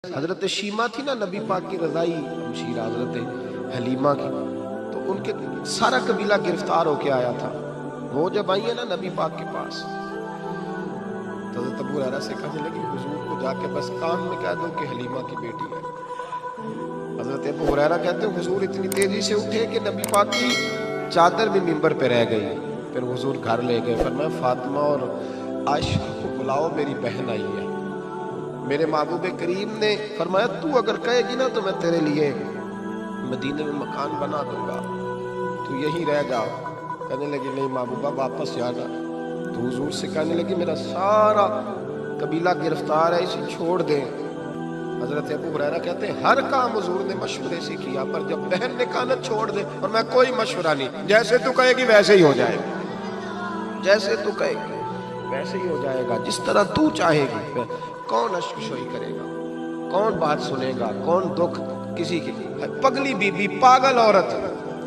حضرت شیمہ تھی نا نبی پاک کی رضائی ہمشیرہ حضرت حلیمہ کی، تو ان کے سارا قبیلہ گرفتار ہو کے آیا تھا. وہ جب آئی ہے نا نبی پاک کے پاس تو حضرت ابو ہریرہ سے کہنے لگی حضور کو جا کے بس کان میں کہہ دو کہ حلیمہ کی بیٹی ہے. حضرت ابو ہریرہ کہتے ہیں حضور اتنی تیزی سے اٹھے کہ نبی پاک کی چادر بھی منبر پہ رہ گئی. پھر حضور گھر لے گئے، فرمایا فاطمہ اور عائشہ کو بلاؤ، میری بہن آئی ہے. میرے محبوب کریم نے فرمایا تو اگر کہے گی نا تو میں تیرے لیے مدینے میں مکان بنا دوں گا، تو یہی رہ جاؤ. کہنے لگی نہیں محبوبہ واپس جانا. تو حضور سے کہنے لگی میرا سارا قبیلہ گرفتار ہے، اسے چھوڑ دیں. حضرت ابو ہریرہ کہتے ہیں ہر کام حضور نے مشورے سے کیا، پر جب بہن نے کہا نا چھوڑ دے، اور میں کوئی مشورہ نہیں، جیسے تو کہے گی ویسے ہی ہو جائے گا، جیسے تو کہے گی ویسے ہی ہو جائے گا، جس طرح تو چاہے گی. کون اشک شوئی کرے گا، کون بات سنے گا، کون دکھ کسی کی. پگلی بی بی پاگل عورت،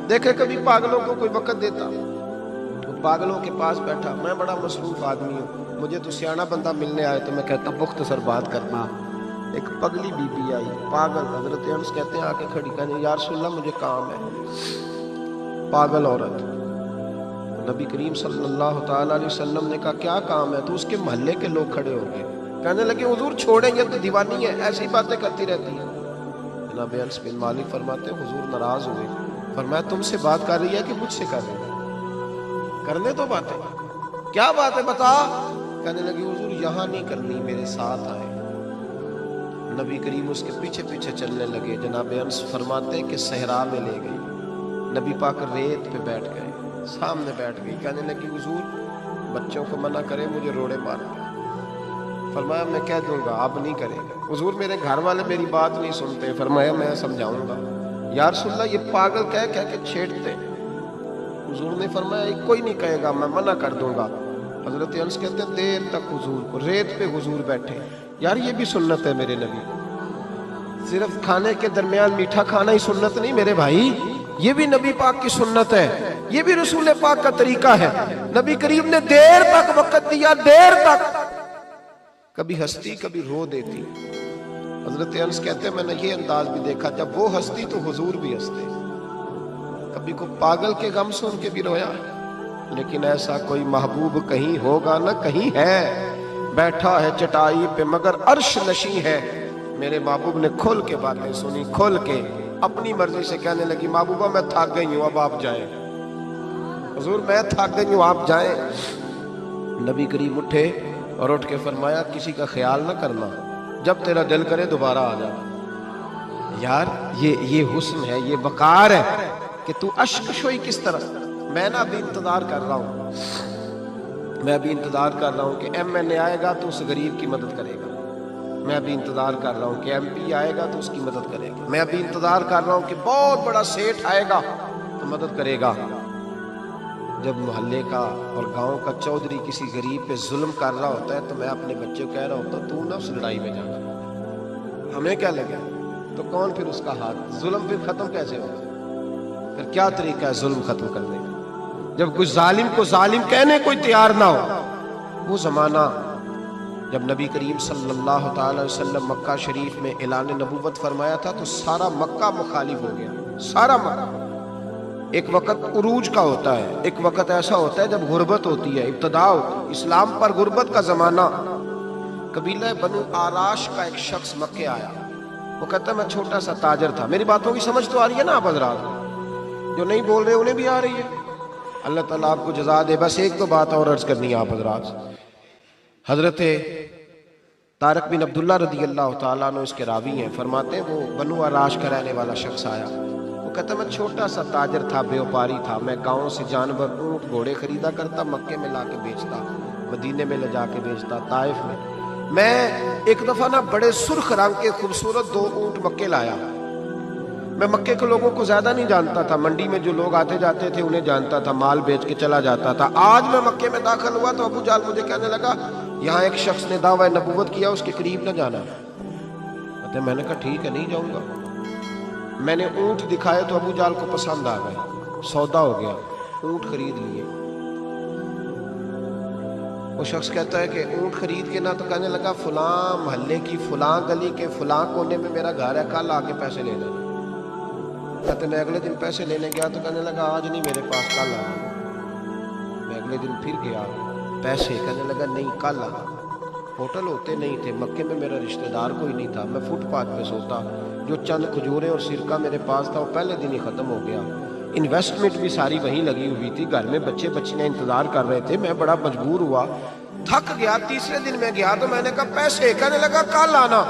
دیکھے کبھی پاگلوں کو کوئی وقت دیتا؟ پاگلوں کے پاس بیٹھا، میں بڑا مصروف آدمی ہوں، مجھے تو سیاںا بندہ ملنے آئے تو میں کہتا مختصر بات کرنا. ایک پگلی بی بی آئی پاگل، حضرت انس کہتے ہیں آ کے کھڑی، کہنے یا رسول اللہ مجھے کام ہے. پاگل عورت. نبی کریم صلی اللہ تعالیٰ علیہ وسلم نے کہا کیا کام ہے؟ تو اس کے محلے کے لوگ کھڑے ہو گئے، کہنے لگے حضور چھوڑیں گے تو دیوانی ہے، ایسی باتیں کرتی رہتی ہے. جناب انس بن مالک فرماتے ہیں حضور ناراض ہوئے، فرمایا تم سے بات کر رہی ہے کہ مجھ سے کر رہی ہے؟ کرنے تو باتیں، کیا بات ہے بتا. کہنے لگی حضور یہاں نہیں کرنی، میرے ساتھ آئے. نبی کریم اس کے پیچھے پیچھے چلنے لگے. جناب انس فرماتے ہیں کہ صحرا میں لے گئی. نبی پاک ریت پہ بیٹھ گئے، سامنے بیٹھ گئی. کہنے لگی حضور بچوں کو منع کرے، مجھے روڑے مارتے. فرمایا میں کہہ دوں گا، اب نہیں کرے گا. حضور میرے گھر والے میری بات نہیں سنتے. فرمایا میں سمجھاؤں گا. یا رسول اللہ یہ پاگل کہہ کے چھیڑتے. حضور نے فرمایا ایک کوئی نہیں کہے گا، میں منع کر دوں گا. حضرت انس کہتے ہیں دیر تک حضور کو ریت پہ حضور بیٹھے. یار یہ بھی سنت ہے میرے نبی، صرف کھانے کے درمیان میٹھا کھانا ہی سنت نہیں میرے بھائی، یہ بھی نبی پاک کی سنت ہے، یہ بھی رسول پاک کا طریقہ ہے. نبی کریم نے دیر تک وقت دیا، دیر تک. کبھی ہستی کبھی رو دیتی. حضرت انس کہتے ہیں میں نے یہ انداز بھی دیکھا، جب وہ ہستی تو حضور بھی ہستے. کبھی کو پاگل کے غم سن کے بھی رویا. لیکن ایسا کوئی محبوب کہیں ہوگا نہ کہیں ہے، بیٹھا ہے چٹائی پہ مگر عرش نشیں ہے. میرے محبوب نے کھل کے باتیں سنی، کھل کے اپنی مرضی سے. کہنے لگی محبوبہ میں تھک گئی ہوں، اب آپ جائیں. حضور میں تھک گئی ہوں، آپ جائیں. نبی کریم اٹھے اور اٹھ کے فرمایا کسی کا خیال نہ کرنا، جب تیرا دل کرے دوبارہ آ جا. یار یہ حسن ہے، یہ وقار ہے کہ تو اشک شوئی کس طرح. میں نا ابھی انتظار کر رہا ہوں، میں ابھی انتظار کر رہا ہوں کہ ایم این اے آئے گا تو اس غریب کی مدد کرے گا. میں ابھی انتظار کر رہا ہوں کہ ایم پی آئے گا تو اس کی مدد کرے گا. میں ابھی انتظار کر رہا ہوں کہ بہت بڑا سیٹھ آئے گا تو مدد کرے گا. جب محلے کا اور گاؤں کا چودھری کسی غریب پہ ظلم کر رہا ہوتا ہے تو میں اپنے بچے کو کہہ رہا ہوتا تو نہ اس لڑائی میں جانا. ہمیں کیا لگے تو کون پھر اس کا ہاتھ. ظلم پھر ختم کیسے ہوگا؟ پھر کیا طریقہ ہے ظلم ختم کرنے کا؟ جب کوئی ظالم کو ظالم کہنے کوئی تیار نہ ہو. وہ زمانہ جب نبی کریم صلی اللہ تعالی وسلم مکہ شریف میں اعلان نبوت فرمایا تھا تو سارا مکہ مخالف ہو گیا، سارا مکہ. ایک وقت عروج کا ہوتا ہے، ایک وقت ایسا ہوتا ہے جب غربت ہوتی ہے، ابتدا ہوتی ہے. اسلام پر غربت کا زمانہ. قبیلہ بنو آراش کا ایک شخص مکے آیا. وہ کہتا ہے میں چھوٹا سا تاجر تھا. میری باتوں کی سمجھ تو آ رہی ہے نا آپ حضرات؟ جو نہیں بول رہے انہیں بھی آ رہی ہے. اللہ تعالیٰ آپ کو جزا دے. بس ایک تو بات اور عرض کرنی ہے آپ حضرات. حضرت طارق بن عبداللہ رضی اللہ تعالیٰ عنہ اس کے راوی ہیں، فرماتے ہیں وہ بنو آراش کا رہنے والا شخص آیا. وہ کہتا میں چھوٹا سا تاجر تھا، بیوپاری تھا. میں گاؤں سے جانور اونٹ گھوڑے خریدا کرتا، مکے میں لا کے بیچتا، مدینے میں لے جا کے بیچتا، طائف میں. میں ایک دفعہ نا بڑے سرخ رنگ کے خوبصورت 2 اونٹ مکے لایا. میں مکے کے لوگوں کو زیادہ نہیں جانتا تھا، منڈی میں جو لوگ آتے جاتے تھے انہیں جانتا تھا، مال بیچ کے چلا جاتا تھا. آج میں مکے میں داخل ہوا تو ابو جال مجھے کہنے لگا یہاں ایک شخص نے دعویٰ نبوت کیا، اس کے قریب نہ جانا. میں نے کہا ٹھیک ہے نہیں جاؤں گا. میں نے اونٹ دکھائے تو ابو جال کو پسند آ گئے، سودا ہو گیا، اونٹ خرید لیے. وہ شخص کہتا ہے کہ اونٹ خرید کے نہ تو کہنے لگا فلاں محلے کی فلاں گلی کے فلاں کونے میں میرا گھر ہے، کل آ کے پیسے لے لینا۔ کہتے میں اگلے دن پیسے لینے گیا تو کہنے لگا آج نہیں میرے پاس، کل آ۔ میں اگلے دن پھر گیا پیسے، کہنے لگا نہیں کل آ۔ ہوٹل ہوتے نہیں تھے، مکے میں میرا رشتہ دار کوئی نہیں تھا، میں فٹ پاتھ پہ سوتا، جو چند کھجوریں اور سرکہ میرے پاس تھا وہ پہلے دن ہی ختم ہو گیا۔ انویسٹمنٹ بھی ساری وہیں لگی ہوئی تھی، گھر میں بچے بچیاں انتظار کر رہے تھے، میں بڑا مجبور ہوا، تھک گیا۔ تیسرے دن میں گیا تو میں نے کہا پیسے، کہنے لگا کل آنا۔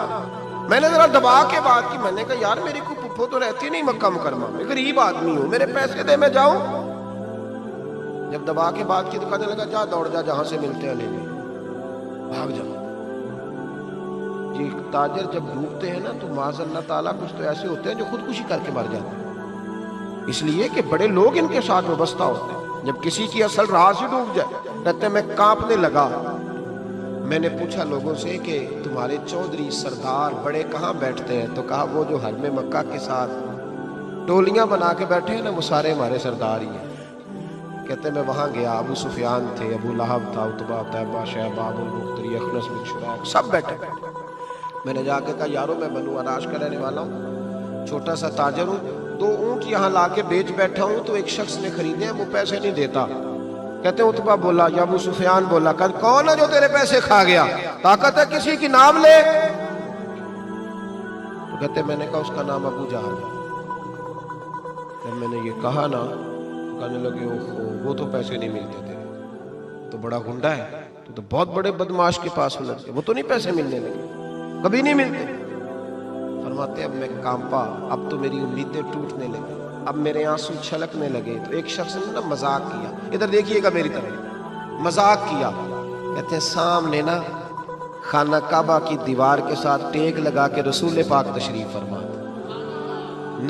میں نے ذرا دبا کے بات کی، میں نے کہا یار میری کوئی پھپھو تو رہتی نہیں مکہ مکرمہ میں، غریب آدمی ہوں، میرے پیسے دے میں جاؤں۔ جب دبا کے بات کی تو کہنے لگا جا دوڑ جا، جہاں سے ملتے ہیں لے لے، بھاگ جا۔ جی تاجر جب ڈوبتے ہیں نا تو معاذ اللہ تعالیٰ کچھ تو ایسے ہوتے ہیں جو خودکشی کر کے مر جاتے ہیں، اس لیے کہ بڑے لوگ ان کے ساتھ وابستہ ہوتے ہیں۔ جب کسی کی اصل راہ سے ڈوب جائے کہتے ہیں میں کانپنے لگا۔ میں نے پوچھا لوگوں سے کہ تمہارے چودھری سردار بڑے کہاں بیٹھتے ہیں؟ تو کہا وہ جو حرم مکہ کے ساتھ ٹولیاں بنا کے بیٹھے ہیں نا، وہ سارے ہمارے سردار ہی ہیں۔ کہتے ہیں میں وہاں گیا، ابو سفیان تھے، ابو لہب تھا، عتبہ، طیبہ، شیبہ، ابو المختری، اخنس بن شریح، سب بیٹھے۔ میں نے جا کے کہا یارو میں بنو عراش کا رہنے والا ہوں، چھوٹا سا تاجر ہوں، 2 اونٹ یہاں لا کے بیچ بیٹھا ہوں تو ایک شخص نے خریدے ہیں، وہ پیسے نہیں دیتا۔ کہتے ہیں عتبہ بولا یا ابو سفیان بولا، کہ کون ہے جو تیرے پیسے کھا گیا؟ طاقت ہے کسی کی، نام لے۔ تو کہتے ہیں میں نے کہا اس کا نام ابو جہل ہے۔ جب میں نے یہ کہا نا کہنے لگے وہ تو پیسے نہیں ملتے تھے، تو بڑا گنڈا ہے، تو بہت بڑے بدماش کے پاس ملتے تھے، وہ تو نہیں پیسے ملنے لگے، کبھی نہیں ملتے۔ فرماتے اب میں کانپا، اب تو میری امیدیں ٹوٹنے لگی، اب میرے آنسو چھلکنے لگے۔ تو ایک شخص نے نا مذاق کیا، ادھر دیکھیے گا میری طرف، مذاق کیا۔ کہتے ہیں سامنے نا خانہ کعبہ کی دیوار کے ساتھ ٹیک لگا کے رسول پاک تشریف فرما،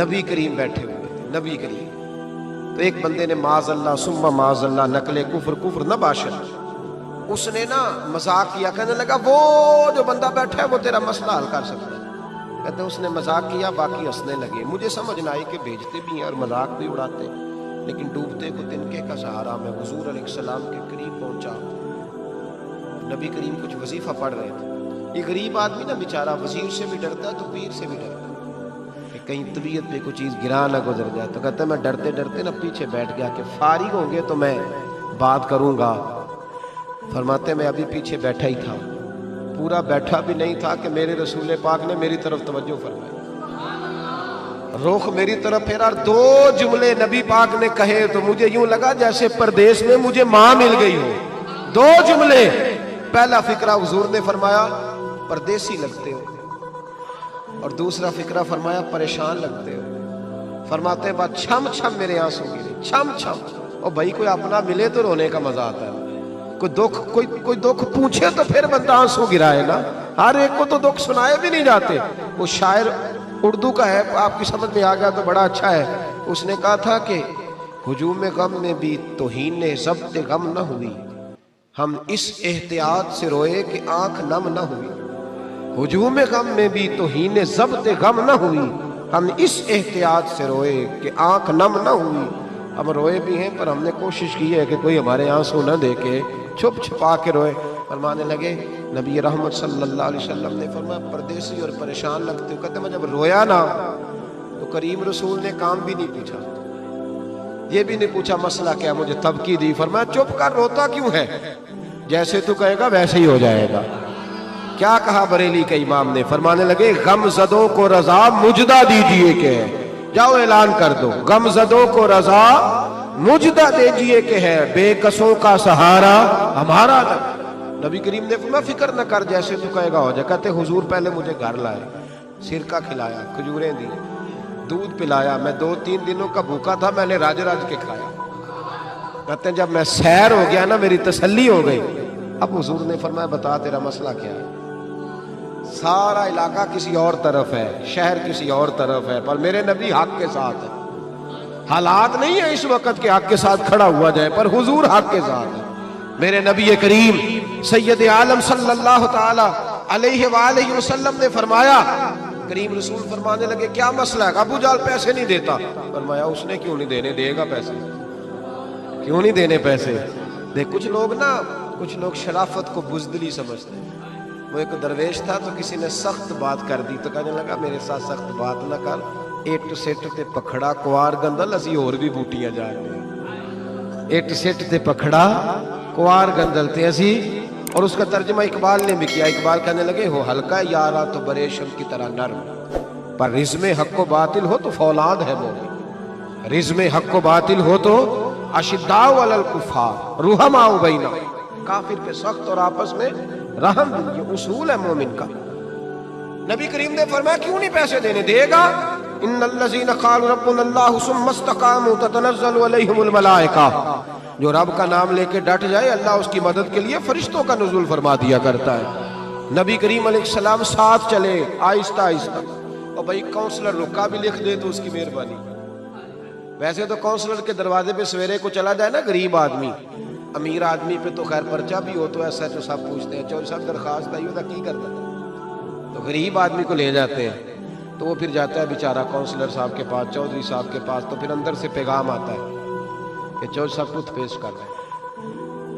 نبی کریم بیٹھے ہوئے تھے، نبی کریم۔ تو ایک بندے نے معاذ اللہ ثم معاذ اللہ نقل کفر نہ باشد، اس نے نا مذاق کیا، کہنے لگا وہ جو بندہ بیٹھا ہے وہ تیرا مسئلہ حل کر سکتا ہے۔ کہتے ہیں اس نے مذاق کیا، باقی ہنسنے لگے۔ مجھے سمجھ نہ آئی کہ بھیجتے بھی ہیں اور مذاق بھی اڑاتے ہیں، لیکن ڈوبتے کو تنکے کا سہارا میں حضور علیہ السلام کے قریب پہنچا۔ نبی کریم کچھ وظیفہ پڑھ رہے تھے۔ یہ غریب آدمی نا بیچارہ وزیر سے بھی ڈرتا ہے تو پیر سے بھی ڈرتا ہے کہ کہیں طبیعت پہ کوئی چیز گرا نہ گزر جائے۔ تو کہتے ہیں میں ڈرتے ڈرتے نا پیچھے بیٹھ گیا کہ فارغ ہوں گے تو میں بات کروں گا۔ فرماتے میں ابھی پیچھے بیٹھا ہی تھا، پورا بیٹھا بھی نہیں تھا کہ میرے رسول پاک نے میری طرف توجہ فرمائی، رخ میری طرف پھیرا، 2 جملے نبی پاک نے کہے تو مجھے یوں لگا جیسے پردیس میں مجھے ماں مل گئی ہو۔ 2 جملے، پہلا فقرہ حضور نے فرمایا پردیسی لگتے ہو، اور دوسرا فقرہ فرمایا پریشان لگتے ہو۔ فرماتے ہیں بعد چھم چھم میرے آنسو گرے، چھم چھم۔ اور بھائی کوئی اپنا ملے تو رونے کا مزہ آتا ہے، کوئی دکھ پوچھے تو پھر بندہ آنسو گرائے نا، ہر ایک کو تو دکھ سنائے بھی نہیں جاتے۔ وہ شاعر اردو کا ہے، آپ کی سمجھ میں آ گیا تو بڑا اچھا ہے۔ اس نے کہا تھا کہ ہجوم غم میں بھی توہین ضبط غم نہ ہوئی، ہم اس احتیاط سے روئے کہ آنکھ نم نہ ہوئی۔ ہجوم غم میں بھی توہین ضبط غم نہ ہوئی، ہم اس احتیاط سے روئے کہ آنکھ نم نہ ہوئی۔ ہم روئے بھی ہیں پر ہم نے کوشش کی ہے کہ کوئی ہمارے آنسو نہ دیکھے، چھپ چھپا کے روئے۔ فرمانے لگے نبی رحمت صلی اللہ علیہ وسلم نے فرمایا پردیسی اور پریشان لگتے ہو۔ کہتے میں جب رویا نا تو کریم رسول نے کام بھی نہیں پوچھا، یہ بھی نہیں پوچھا مسئلہ کیا، مجھے تبکی دی۔ فرمایا چپ کر، روتا کیوں ہے؟ جیسے تو کہے گا ویسے ہی ہو جائے گا۔ کیا کہا بریلی کے امام نے؟ فرمانے لگے غم زدوں کو رضا مجدہ دیجئے کہ ہے، جاؤ اعلان کر دو، غم زدوں کو رضا مجدہ دیجئے کہ ہے، بے کسوں کا سہارا ہمارا نہ۔ نبی کریم نے فرمایا فکر نہ کر، جیسے تو کہے گا ہو جائے۔ کہتے حضور پہلے مجھے گھر لائے، سرکہ کھلایا، کھجوریں دی، دودھ پلایا، میں 2-3 دنوں کا بھوکا تھا، میں نے راج کے کھایا۔ کہتے ہیں جب میں سیر ہو گیا نا میری تسلی ہو گئی۔ اب حضور نے فرمایا بتا تیرا مسئلہ کیا ہے؟ سارا علاقہ کسی اور طرف ہے، شہر کسی اور طرف ہے، پر میرے نبی حق کے ساتھ ہے۔ حالات نہیں ہے اس وقت کہ حق کے ساتھ کھڑا ہوا جائے، پر حضور حق کے ساتھ ہے۔ میرے نبی کریم سید عالم صلی اللہ تعالی علیہ وآلہ وسلم نے فرمایا، کریم رسول فرمانے لگے کیا مسئلہ ہے؟ ابو جہل پیسے نہیں دیتا۔ فرمایا اس نے کیوں نہیں دینے، دے گا پیسے، کیوں نہیں دینے پیسے؟ دیکھ کچھ لوگ نا کچھ لوگ شرافت کو بزدلی سمجھتے ہیں. وہ ایک درویش تھا تو کسی نے سخت بات کر دی تو کہنے لگا میرے ساتھ سخت بات نہ کر, ایٹ سٹ تے پکھڑا کوار گندل اسی اور بھی بوٹیاں جا رہے ہیں. ایٹ سٹ تے پکھڑا کوار گندل تے اسی. اور اس کا ترجمہ اقبال نے بھی کیا. اقبال کہنے لگے ہو ہلکا یارا تو بریشم کی طرح نرم, پر رزم حق و باطل ہو تو فولاد ہے مومن. رزم حق و باطل ہو تو اشداء علی الکفار رحماء بینہم, کافر پہ سخت اور آپس میں رحم. یہ اصول ہے مومن کا. نبی کریم نے فرمایا کیوں نہیں پیسے دینے, دے گا. ان الذین قالوا ربنا اللہ ثم استقاموا تتنزل علیہم الملائکہ, جو رب کا نام لے کے ڈٹ جائے اللہ اس کی مدد کے لیے فرشتوں کا نزول فرما دیا کرتا ہے. نبی کریم علیہ السلام ساتھ چلے آہستہ آہستہ. اور بھائی کونسلر رکا بھی لکھ دے تو اس کی مہربانی. ویسے تو کونسلر کے دروازے پہ سویرے کو چلا جائے نا غریب آدمی, امیر آدمی پہ تو خیر پرچہ بھی ہو تو ایسا تو سب پوچھتے ہیں چور صاحب درخواست آئی ہوتا کی کرتا ہے, تو غریب آدمی کو لے جاتے ہیں تو وہ پھر جاتا ہے بیچارہ کونسلر صاحب کے پاس, چودھری صاحب کے پاس. تو پھر اندر سے پیغام آتا ہے کہ چودھری صاحب ٹوتھ پیسٹ کر رہے ہیں,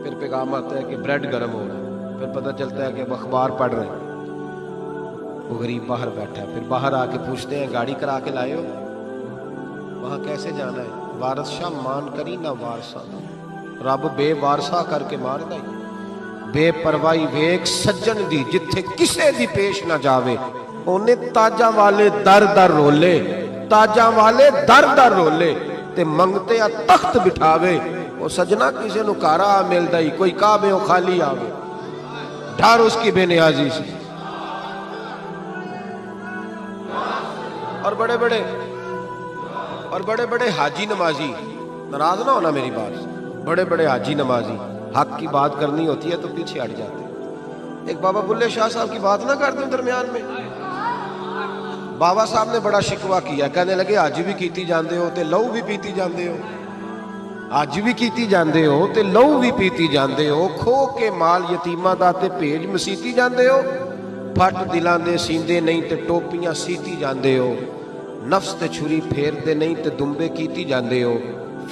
پھر پیغام آتا ہے کہ بریڈ گرم ہو رہا ہے, پھر پتہ چلتا ہے کہ وہ اخبار پڑھ رہے ہیں. وہ غریب باہر بیٹھا ہے, پھر باہر آ کے پوچھتے ہیں گاڑی کرا کے لائے ہو, وہاں کیسے جانا ہے. وارث شاہ مان کری نہ وارثہ, رب بے وارثہ کر کے مار دائی. بے پروائی ویک سجن دی جتھے کسے دی پیش نہ جاوے, انہیں تاجاں والے در در رولے, تاجاں والے در در رولے تے منگتے آ تخت بٹھاوے. وہ سجنا کسے نو کارا مل دائی, کوئی کعبے ہو خالی آوے, ڈھار اس کی بے نیازی سے. اور بڑے بڑے حاجی نمازی, ناراض نہ ہونا میری بات سے, بڑے بڑے حاجی نمازی حق کی بات کرنی ہوتی ہے تو پیچھے ہٹ جاتے ہیں. ایک بابا بلے شاہ صاحب کی بات نہ کرتے درمیان میں. بابا صاحب نے بڑا شکوہ کیا, کہنے لگے آج بھی کیتی جاندے ہو تے لہو بھی پیتی جاندے ہو, آج بھی کیتی جاندے ہو تے لہو بھی پیتی جاندے ہو, کھو کے مال یتیماں دا تے بھیج مسیتی جاندے ہو, پھٹ دلاں دے سیندے نہیں تے ٹوپیاں سیتی جاندے ہو, نفس تے چھری پھیر دے نہیں تے دمبے کیتی جاندے ہو,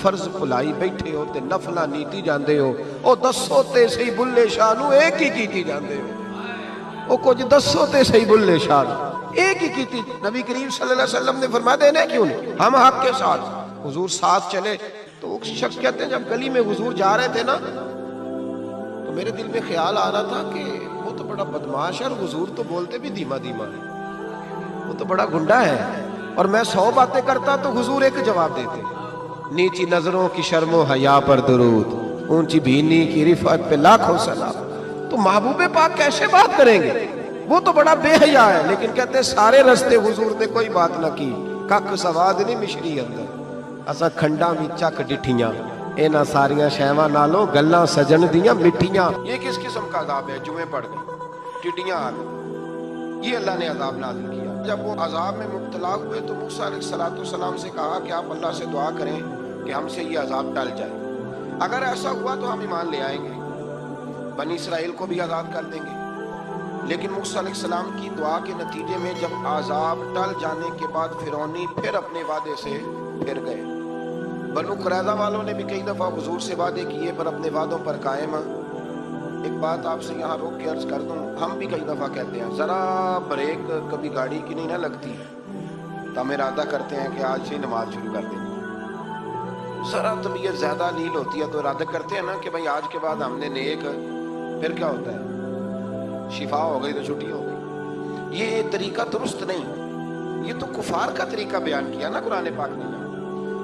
فرض پلائی بیٹھے ہو تے نفلہ نیتی جاندے ہو. او دسو تے صحیح بلے شاہ نو ایک ہی کیتی جاندے ہو, او کچھ دسو تے صحیح بلے شاہ نو ایک ہی کیتی. نبی کریم صلی اللہ علیہ وسلم نے فرمایا دینے کیوں نہیں, ہم حق کے ساتھ. حضور ساتھ چلے تو وہ شخص کہتے ہیں جب گلی میں حضور جا رہے تھے نا تو میرے دل میں خیال آ رہا تھا کہ وہ تو بڑا بدماش ہے اور حضور تو بولتے بھی دھیما دھیما ہے, وہ تو بڑا گنڈا ہے, اور میں 100 باتیں کرتا تو حضور ایک جواب دیتے, نیچی نظروں کی شرم و حیا پر درود, اونچی بینی کی رفعت پہ لاکھوں سلام. تو محبوب پاک کیسے بات کریں گے, وہ تو بڑا بے حیا ہے. لیکن کہتے ہیں سارے رستے حضور نے کوئی بات نہ کی, کک سواد نہیں مشری اندر, اسا کھنڈا بھی چک ڈٹھیاں, اینا ساریاں شیواں نالوں گلاں سجن دیاں مٹھیاں. یہ کس قسم کا عذاب ہے, جمعے پڑھ گئی ٹڈیاں آ گئی. یہ اللہ نے عذاب نازل کیا. جب وہ عذاب میں مبتلا ہوئے تو موسیٰ علیہ السلام سے کہا کہ آپ اللہ سے دعا کریں کہ ہم سے یہ عذاب ٹل جائے. اگر ایسا ہوا تو ہم ایمان لے آئیں گے, بنی اسرائیل کو بھی آزاد کر دیں گے. لیکن موسیٰ علیہ السلام کی دعا کے نتیجے میں جب عذاب ٹل جانے کے بعد فرعونی پھر اپنے وعدے سے پھر گئے. بنو قریظہ والوں نے بھی کئی دفعہ حضور سے وعدے کیے پر اپنے وعدوں پر قائم ہیں. ایک بات آپ سے یہاں روک کے عرض کر دوں, ہم بھی کئی دفعہ کہتے ہیں ذرا بریک کبھی گاڑی کی نہیں نہ لگتی تو ہم ارادہ کرتے ہیں کہ آج سے نماز شروع کر دیں. ذرا طبیعت زیادہ لیل ہوتی ہے تو ارادہ کرتے ہیں نا کہ بھائی آج کے بعد ہم نے نیک, پھر کیا ہوتا ہے شفا ہو گئی تو چھٹی ہو گئی. یہ طریقہ درست نہیں, یہ تو کفار کا طریقہ بیان کیا نا قرآن پاک نے.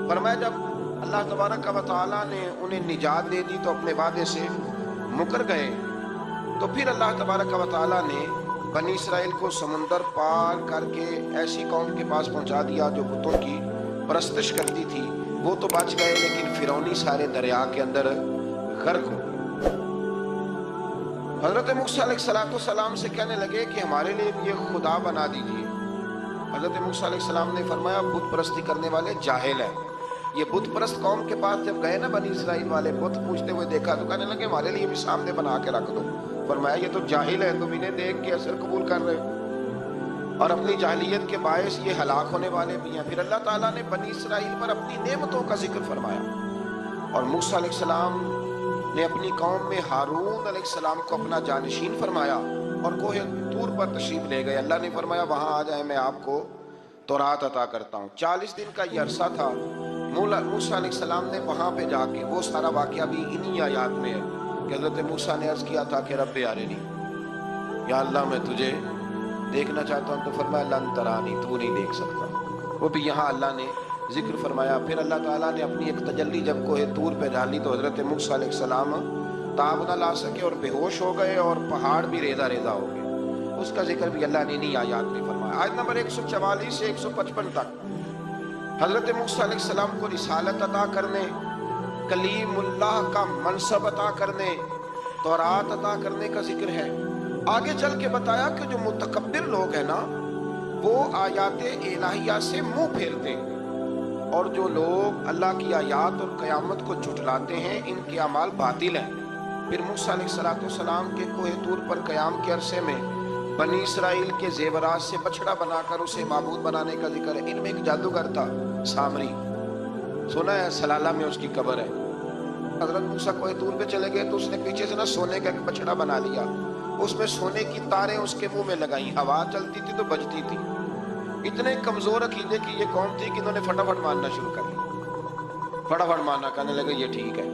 فرمایا جب اللہ تبارک و تعالیٰ نے انہیں نجات دے دی تو اپنے وعدے سے مکر گئے, تو پھر اللہ تبارک و تعالیٰ نے بنی اسرائیل کو سمندر پار کر کے ایسی قوم کے پاس پہنچا دیا جو بتوں کی پرستش کرتی تھی. وہ تو بچ گئے لیکن فرعونی سارے دریا کے اندر غرق ہو گئے. حضرت موسیٰ علیہ السلام سے کہنے لگے کہ ہمارے لیے یہ خدا بنا دیجئے. حضرت موسیٰ علیہ السلام نے فرمایا بت پرستی کرنے والے جاہل ہیں. یہ بت پرست قوم کے پاس جب گئے نا بنی اسرائیل والے, بت پوچھتے ہوئے دیکھا تو کہنے لگے ہمارے لیے بھی سامنے بنا کے رکھ دو. فرمایا یہ تو جاہل ہے, تم انہیں دیکھ کے اثر قبول کر رہے ہو اور اپنی جاہلیت کے باعث یہ ہلاک ہونے والے بھی ہیں. پھر اللہ تعالیٰ نے بنی اسرائیل پر اپنی نعمتوں کا ذکر فرمایا اور موسیٰ علیہ السلام نے اپنی قوم میں ہارون علیہ السلام کو اپنا جانشین فرمایا اور کوہ طور پر تشریف لے گئے۔ اللہ نے فرمایا وہاں آ جائیں، میں آپ کو تورات عطا کرتا ہوں۔ 40 دن کا یہ عرصہ تھا۔ موسیٰ علیہ السلام نے وہاں پہ جا کے، وہ سارا واقعہ بھی انہی آیات میں ہے کہ حضرت موسیٰ نے عرض کیا تھا کہ رب ارنی، یا اللہ میں تجھے دیکھنا چاہتا ہوں، تو فرمایا لن ترانی، تو نہیں دیکھ سکتا۔ وہ بھی یہاں اللہ نے ذکر فرمایا۔ پھر اللہ تعالیٰ نے اپنی ایک تجلی جب کوہ طور پہ ڈالی تو حضرت موسیٰ علیہ السلام تاب نہ لا سکے اور بے ہوش ہو گئے اور پہاڑ بھی ریزہ ریزہ ہو گئے۔ اس کا ذکر بھی اللہ نے انہی آیات میں فرمایا۔ آیت نمبر 144 سے 155 تک حضرت موسیٰ علیہ السلام کو رسالت عطا کرنے، کلیم اللہ کا منصب عطا کرنے، تورات عطا کرنے کا ذکر ہے۔ آگے چل کے بتایا کہ جو متکبر لوگ ہیں نا، وہ آیات الہیہ سے منہ پھیرتے ہیں، اور جو لوگ اللہ کی آیات اور قیامت کو جھٹلاتے ہیں، ان کے اعمال باطل ہیں۔ پھر موسیٰ علیہ السلام کے کوہ طور پر قیام کے عرصے میں بنی اسرائیل کے زیورات سے بچڑا بنا کر اسے معبود بنانے کا ذکر ہے۔ ان میں ایک جادوگر تھا سامری، سنا ہے سلالہ میں اس کی قبر ہے۔ حضرت موسیٰ کوہ طور پہ چلے گئے تو اس نے پیچھے سے نا سونے کا ایک بچڑا بنا لیا، اس میں سونے کی تاریں اس کے منہ میں لگائیں، ہوا چلتی تھی تو بجتی تھی۔ اتنے کمزور عقیدے کی یہ قوم تھی کہ انہوں نے فٹافٹ ماننا شروع کر دیا، فٹافٹ ماننا، کہنے لگے یہ ٹھیک ہے۔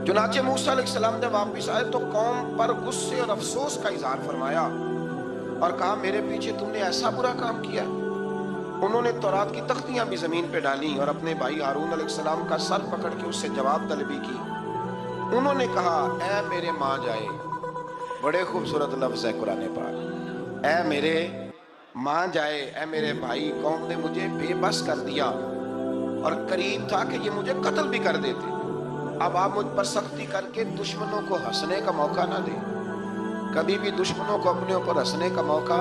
چنانچہ موسیٰ علیہ السلام جب واپس آئے تو قوم پر غصے اور افسوس کا اظہار فرمایا اور کہا میرے پیچھے تم نے ایسا برا کام کیا۔ انہوں نے تورات کی تختیاں بھی زمین پہ ڈالیں اور اپنے بھائی ہارون علیہ السلام کا سر پکڑ کے اس سے جواب طلبی کی۔ انہوں نے کہا اے میرے ماں جائے، بڑے خوبصورت لفظ ہے قرآن پاک، اے میرے ماں جائے، اے میرے بھائی، قوم نے مجھے بے بس کر دیا اور قریب تھا کہ یہ مجھے قتل بھی کر دیتے۔ اب آپ مجھ پر سختی کر کے دشمنوں کو ہنسنے کا موقع نہ دیں، کبھی بھی دشمنوں کو اپنے اوپر ہنسنے کا موقع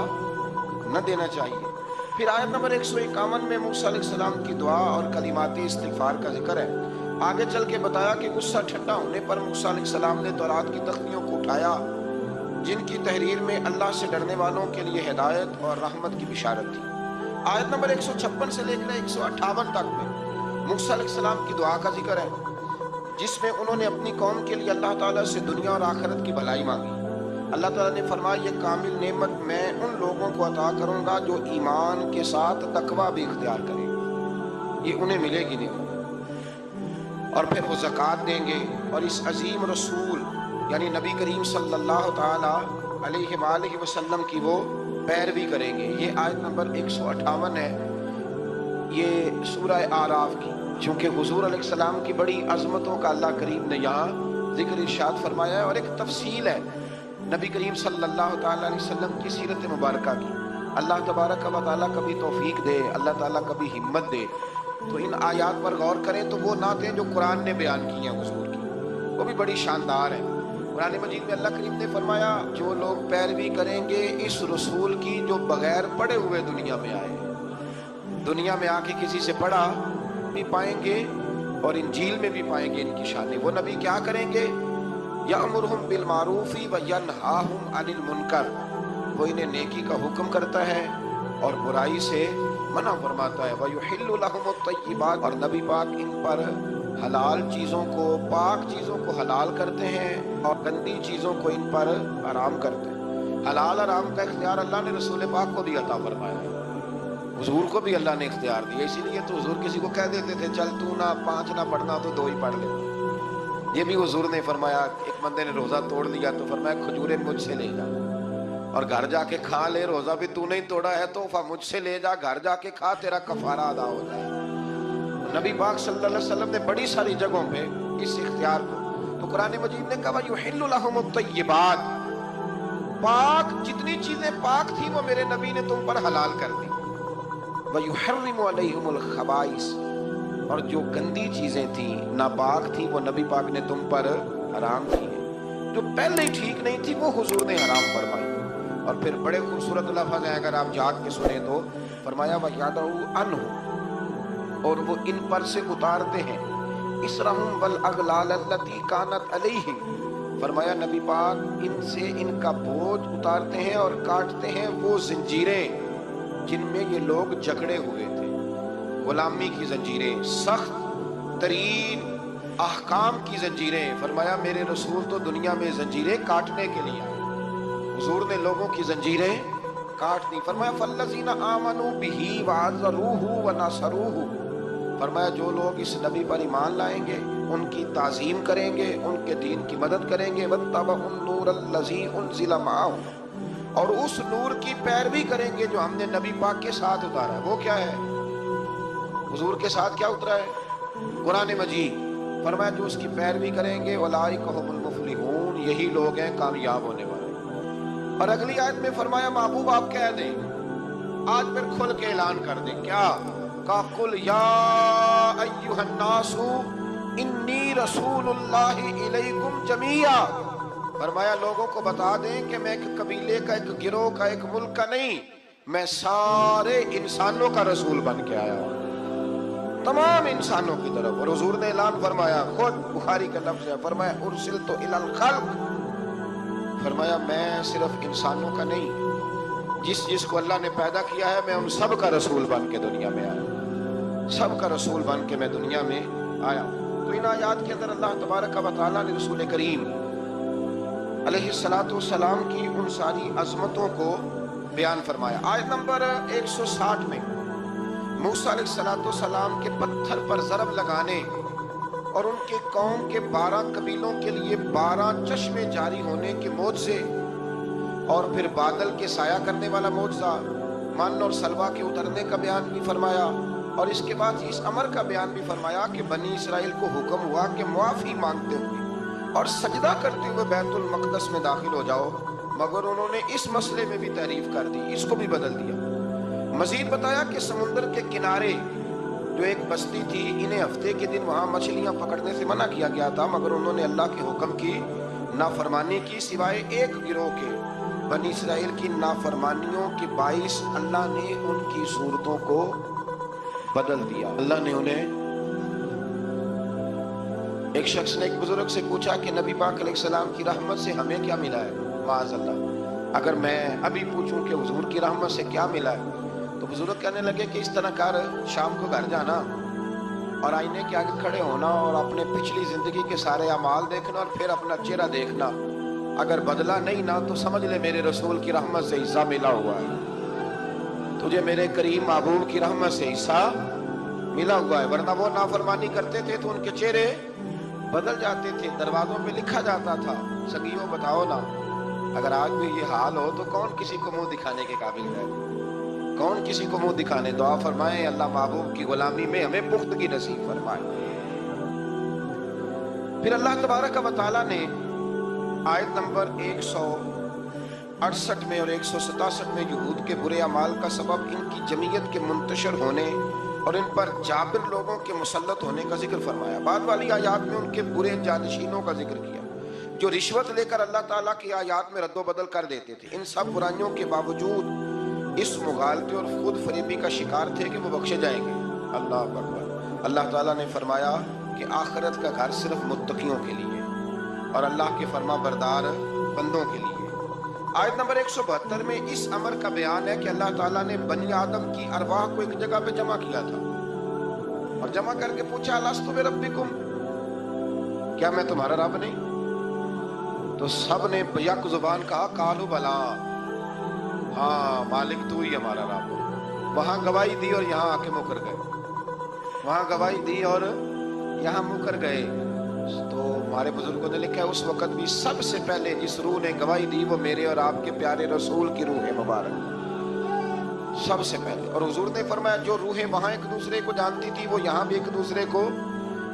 نہ دینا چاہیے۔ پھر آیت نمبر 151 میں موسیٰ علیہ السلام کی دعا اور کلمات استغفار کا ذکر ہے۔ آگے چل کے بتایا کہ غصہ ٹھنڈا ہونے پر موسیٰ علیہ السلام نے تورات کی تختیوں کو اٹھایا، جن کی تحریر میں اللہ سے ڈرنے والوں کے لیے ہدایت اور رحمت کی بشارت تھی۔ آیت نمبر 156 سے لے کر 158 تک میں موسیٰ علیہ السلام کی دعا کا ذکر ہے، جس میں انہوں نے اپنی قوم کے لیے اللہ تعالیٰ سے دنیا اور آخرت کی بھلائی مانگی۔ اللہ تعالیٰ نے فرمایا یہ کامل نعمت میں ان لوگوں کو عطا کروں گا جو ایمان کے ساتھ تقویٰ بھی اختیار کریں گے، یہ انہیں ملے گی نہیں، اور پھر وہ زکوٰۃ دیں گے اور اس عظیم رسول یعنی نبی کریم صلی اللہ تعالیٰ علیہ وآلہ وسلم کی وہ پیروی کریں گے۔ یہ آیت نمبر 158 ہے، یہ سورہ اعراف کی، چونکہ حضور علیہ السلام کی بڑی عظمتوں کا اللہ کریم نے یہاں ذکر ارشاد فرمایا ہے، اور ایک تفصیل ہے نبی کریم صلی اللہ تعالیٰ علیہ وسلم کی سیرت مبارکہ کی۔ اللہ تبارک و تعالیٰ کبھی توفیق دے، اللہ تعالیٰ کبھی ہمت دے تو ان آیات پر غور کریں تو وہ نعتیں جو قرآن نے بیان کی ہیں حضور کی، وہ بھی بڑی شاندار ہیں۔ قرآن مجید میں اللہ کریم نے فرمایا جو لوگ پیروی کریں گے اس رسول کی جو بغیر پڑھے ہوئے دنیا میں آئے، دنیا میں آ کے کسی سے پڑھا بھی پائیں گے اور انجیل میں بھی پائیں گے ان کی شان۔ وہ نبی کیا کریں گے؟ یأمرہم بالمعروف وینہاہم عن المنکر، وہ انہیں نیکی کا حکم کرتا ہے اور برائی سے منع فرماتا ہے۔ ویحل لہم الطیبات، اور نبی پاک ان پر حلال چیزوں کو، پاک چیزوں کو حلال کرتے ہیں اور گندی چیزوں کو ان پر حرام کرتے ہیں۔ حلال حرام کا اختیار اللہ نے رسول پاک کو بھی عطا فرمایا ہے، حضور کو بھی اللہ نے اختیار دیا، اسی لیے تو حضور کسی کو کہہ دیتے تھے چل تو نہ 5 نہ پڑھنا تو 2 ہی پڑھ لے۔ یہ بھی حضور نے فرمایا، ایک بندے نے روزہ توڑ دیا تو فرمایا کھجوریں مجھ سے لے جا اور گھر جا کے کھا لے، روزہ بھی تو نہیں توڑا ہے تو مجھ سے لے جا، گھر جا کے کھا، تیرا کفارہ ادا ہو جائے۔ نبی پاک صلی اللہ علیہ وسلم نے بڑی ساری جگہوں پہ اس اختیار کو، تو قرآن مجید نے کہا وَيُحِلُّ لَهُمُ الطَّيِّبَاتِ، پاک جتنی چیزیں پاک تھی وہ میرے نبی نے تم پر حلال کر دی۔ وَيُحَرِّمُ عَلَيْهِمُ الْخَبَائِثِ، اور جو گندی چیزیں تھیں ناپاک تھیں وہ نبی پاک نے تم پر حرام کی ہیں، جو پہلے ہی ٹھیک نہیں تھی وہ حضور نے حرام فرمائی۔ اور پھر بڑے خوبصورت لفظ ہیں، اگر آپ جاگ کے سنیں تو فرمایا وَيَضَعُ عَنْهُ، اور وہ ان پر سے اتارتے ہیں اِسْرَهُمْ وَالْأَغْلَالَ الَّتِي كَانَتْ عَلَيْهِمْ، فرمایا نبی پاک ان سے ان کا بوجھ اتارتے ہیں اور کاٹتے ہیں وہ زنجیریں جن میں یہ لوگ جکڑے ہوئے تھے، غلامی کی زنجیریں، سخت ترین احکام کی زنجیریں. فرمایا میرے رسول تو دنیا میں زنجیریں کاٹنے کے لیے آئے. حضور نے لوگوں کی زنجیریں کاٹ دی. فرمایا فالذین آمنوا بہ وعزروہ ونصروہ. فرمایا جو لوگ اس نبی پر ایمان لائیں گے، ان کی تعظیم کریں گے، ان کے دین کی مدد کریں گے، واتبعوا النور الذی انزل معہ، اور اس نور کی پیروی کریں گے جو ہم نے نبی پاک کے ساتھ اتارا ہے. وہ کیا ہے؟ حضور کے ساتھ کیا اترا ہے؟ قرآن مجید. فرمایا جو اس کی پیروی کریں گے اولئک هم المفلحون، یہی لوگ ہیں کامیاب ہونے والے. اور اگلی آیت میں فرمایا محبوب آپ کہہ دیں، آج پھر کھل کے اعلان کر دیں. کیا کہا؟ قل یا ایھا الناس انی رسول اللہ الیکم جمیعا. فرمایا لوگوں کو بتا دیں کہ میں ایک قبیلے کا، ایک گروہ کا، ایک ملک کا نہیں، میں سارے انسانوں کا رسول بن کے آیا ہوں، تمام انسانوں کی طرف. اور حضور نے اعلان فرمایا، خود بخاری کا لفظ ہے، فرمایا ارسلت الی الخلق. فرمایا میں صرف انسانوں کا نہیں، جس کو اللہ نے پیدا کیا ہے میں ان سب کا رسول بن کے دنیا میں آیا، سب کا رسول بن کے میں دنیا میں آیا. تو ان آیات کے اندر اللہ تبارک و تعالیٰ نے رسول کریم علیہ السلام کی ان ساری عظمتوں کو بیان فرمایا. آیت نمبر 160 میں موسیٰ علیہ السلام کے پتھر پر ضرب لگانے اور ان کے قوم کے 12 قبیلوں کے لیے 12 چشمے جاری ہونے کے معجزے، اور پھر بادل کے سایہ کرنے والا معجزہ، من اور سلوہ کے اترنے کا بیان بھی فرمایا. اور اس کے بعد اس امر کا بیان بھی فرمایا کہ بنی اسرائیل کو حکم ہوا کہ معافی مانگتے ہوئے اور سجدہ کرتے ہوئے بیت المقدس میں داخل ہو جاؤ، مگر انہوں نے اس مسئلے میں بھی تعریف کر دی، اس کو بھی بدل دیا. مزید بتایا کہ سمندر کے کنارے جو ایک بستی تھی، انہیں ہفتے کے دن وہاں مچھلیاں پکڑنے سے منع کیا گیا تھا، مگر انہوں نے اللہ کے حکم کی نافرمانی کی، سوائے ایک گروہ کے. بنی اسرائیل کی نافرمانیوں کے باعث اللہ نے ان کی صورتوں کو بدل دیا. اللہ نے انہیں، ایک شخص نے ایک بزرگ سے پوچھا کہ نبی پاک علیہ السلام کی رحمت سے ہمیں کیا ملا ہے؟ معاذ اللہ، اگر میں ابھی پوچھوں کہ حضور کی رحمت سے کیا ملا ہے، تو بزرگ کہنے لگے کہ اس طرح کر، شام کو گھر جانا اور آئینے کے آگے کھڑے ہونا اور اپنے پچھلی زندگی کے سارے اعمال دیکھنا اور پھر اپنا چہرہ دیکھنا. اگر بدلا نہیں نہ تو سمجھ لے میرے رسول کی رحمت سے حصہ ملا ہوا ہے، تجھے میرے کریم محبوب کی رحمت سے حصہ ملا ہوا ہے. ورنہ وہ نافرمانی کرتے تھے تو ان کے چہرے بدل جاتے تھے، دروازوں پہ لکھا جاتا تھا. سنگیوں بتاؤ نا، اگر آج بھی یہ حال ہو تو کون کسی کو منہ دکھانے کے قابل ہے؟ کون کسی کو منہ دکھانے؟ دعا فرمائیں اللہ محبوب کی غلامی میں ہمیں پختگی نصیب فرمائے. پھر اللہ تبارک و تعالیٰ نے آیت نمبر 168 میں اور 167 میں یہود کے برے اعمال کا سبب ان کی جمعیت کے منتشر ہونے اور ان پر جابر لوگوں کے مسلط ہونے کا ذکر فرمایا. بعد والی آیات میں ان کے برے جانشینوں کا ذکر کیا جو رشوت لے کر اللہ تعالیٰ کی آیات میں رد و بدل کر دیتے تھے. ان سب برائیوں کے باوجود اس مغالطے اور خود فریبی کا شکار تھے کہ وہ بخشے جائیں گے. اللہ اکبر. اللہ تعالیٰ نے فرمایا کہ آخرت کا گھر صرف متقیوں کے لیے اور اللہ کے فرما بردار بندوں کے لیے. آیت نمبر 172 میں اس امر کا بیان ہے کہ اللہ تعالیٰ نے بنی آدم کی ارواح کو ایک جگہ پہ جمع کیا تھا اور جمع کر کے پوچھا الستُ بربکم، کیا میں تمہارا رب نہیں؟ تو سب نے یک زبان کہا قالوا بلا، ہاں مالک تو ہی ہمارا رب. وہاں گواہی دی اور یہاں آ کے مکر گئے، وہاں گواہی دی اور یہاں مکر گئے. تو ہمارے بزرگوں نے لکھا ہے اس وقت بھی سب سے پہلے جس روح نے گواہی دی وہ میرے اور آپ کے پیارے رسول کی روح مبارک سب سے پہلے. اور حضور نے فرمایا جو روحیں وہاں ایک دوسرے کو جانتی تھی وہ یہاں بھی ایک دوسرے کو.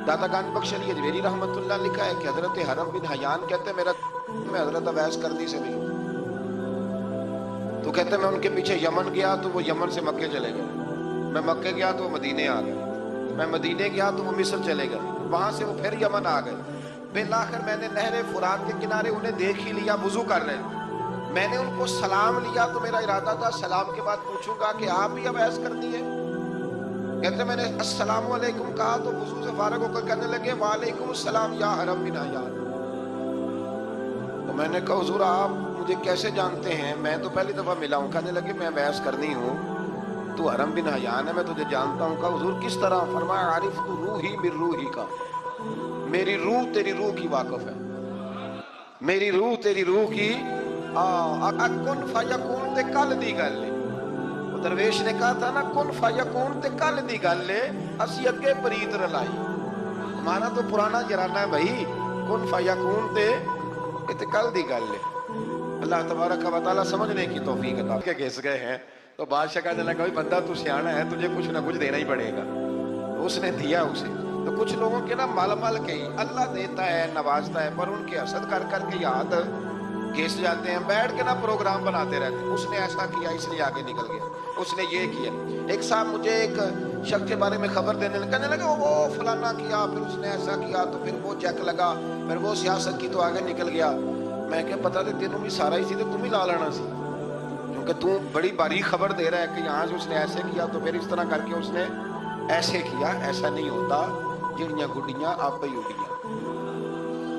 دادا گنج بخش علی اجمیری رحمت اللہ لکھا ہے کہ حضرت حرم بن حیان کہتے ہیں میں حضرت اویس کرنی سے ملوں، تو کہتے ہیں میں ان کے پیچھے یمن گیا تو وہ یمن سے مکے چلے گئے، میں مکے گیا تو وہ مدینے آ گئے، میں مدینے گیا تو وہ مصر چلے گئے، وہاں سے وہ پھر یمن آ گئے. بالآخر میں نے نہر فرات کے کنارے انہیں دیکھ ہی لیا، وضو کر رہے ہیں. میں نے ان کو سلام لیا تو میرا ارادہ تھا سلام کے بعد پوچھوں گا کہ آپ بھی اویس کرنی ہے؟ کہتے میں نے السلام علیکم کہا تو وضو سے فارغ ہو کر کہنے لگے وعلیکم السلام یا حرم بن حیان. تو میں نے کہا حضور آپ مجھے کیسے جانتے ہیں؟ میں تو پہلی دفعہ ملا ہوں. کہنے لگے میں اویس کرنی ہوں، تو حرم بن حیان ہے، میں تجھے جانتا ہوں. کہا حضور کس طرح؟ فرمایا عارف تو روحی من روحی کا، میری روح تیری روح کی واقف ہے، میری روح تیری روح کی کن فیکون تے کل دی گل ہے۔ وہ درویش نے کہا تھا نا کن فیکون تے کل دی گل ہے، اسی اگے پریت رلائی۔ ہمارا تو پرانا جرانا ہے بھائی، کن فیکون تے کل دی گل ہے۔ اللہ تبارک و تعالیٰ سمجھنے کی توفیق عطا کے گھس گئے ہیں۔ تو بادشاہ کہنے لگا بندہ تو سیانا ہے، تجھے کچھ نہ کچھ دینا ہی پڑے گا۔ اس نے دیا اسے۔ تو کچھ لوگوں کے نا مال مال کے اللہ دیتا ہے نوازتا ہے، پر ان کے حسد کر کر کے یاد گھس جاتے ہیں، بیٹھ کے نا پروگرام بناتے رہتے ہیں، اس نے ایسا کیا اس لیے آگے نکل گیا، اس نے یہ کیا۔ ایک صاحب مجھے ایک شخص کے بارے میں خبر دینے لگا، کہنے لگا وہ فلانا کیا، پھر اس نے ایسا کیا، تو پھر وہ چیک لگا، پھر وہ سیاست کی تو آگے نکل گیا۔ میں کہ پتا تھے تینوں بھی سارا ہی سی تو تم ہی لا لینا سی، کیونکہ تم بڑی باریک خبر دے رہا ہے کہ یہاں سے اس نے ایسے کیا تو پھر اس طرح کر کے اس نے ایسے کیا۔ ایسا نہیں ہوتا، جڑیاں گڈیاں آپ ہی اڈیاں،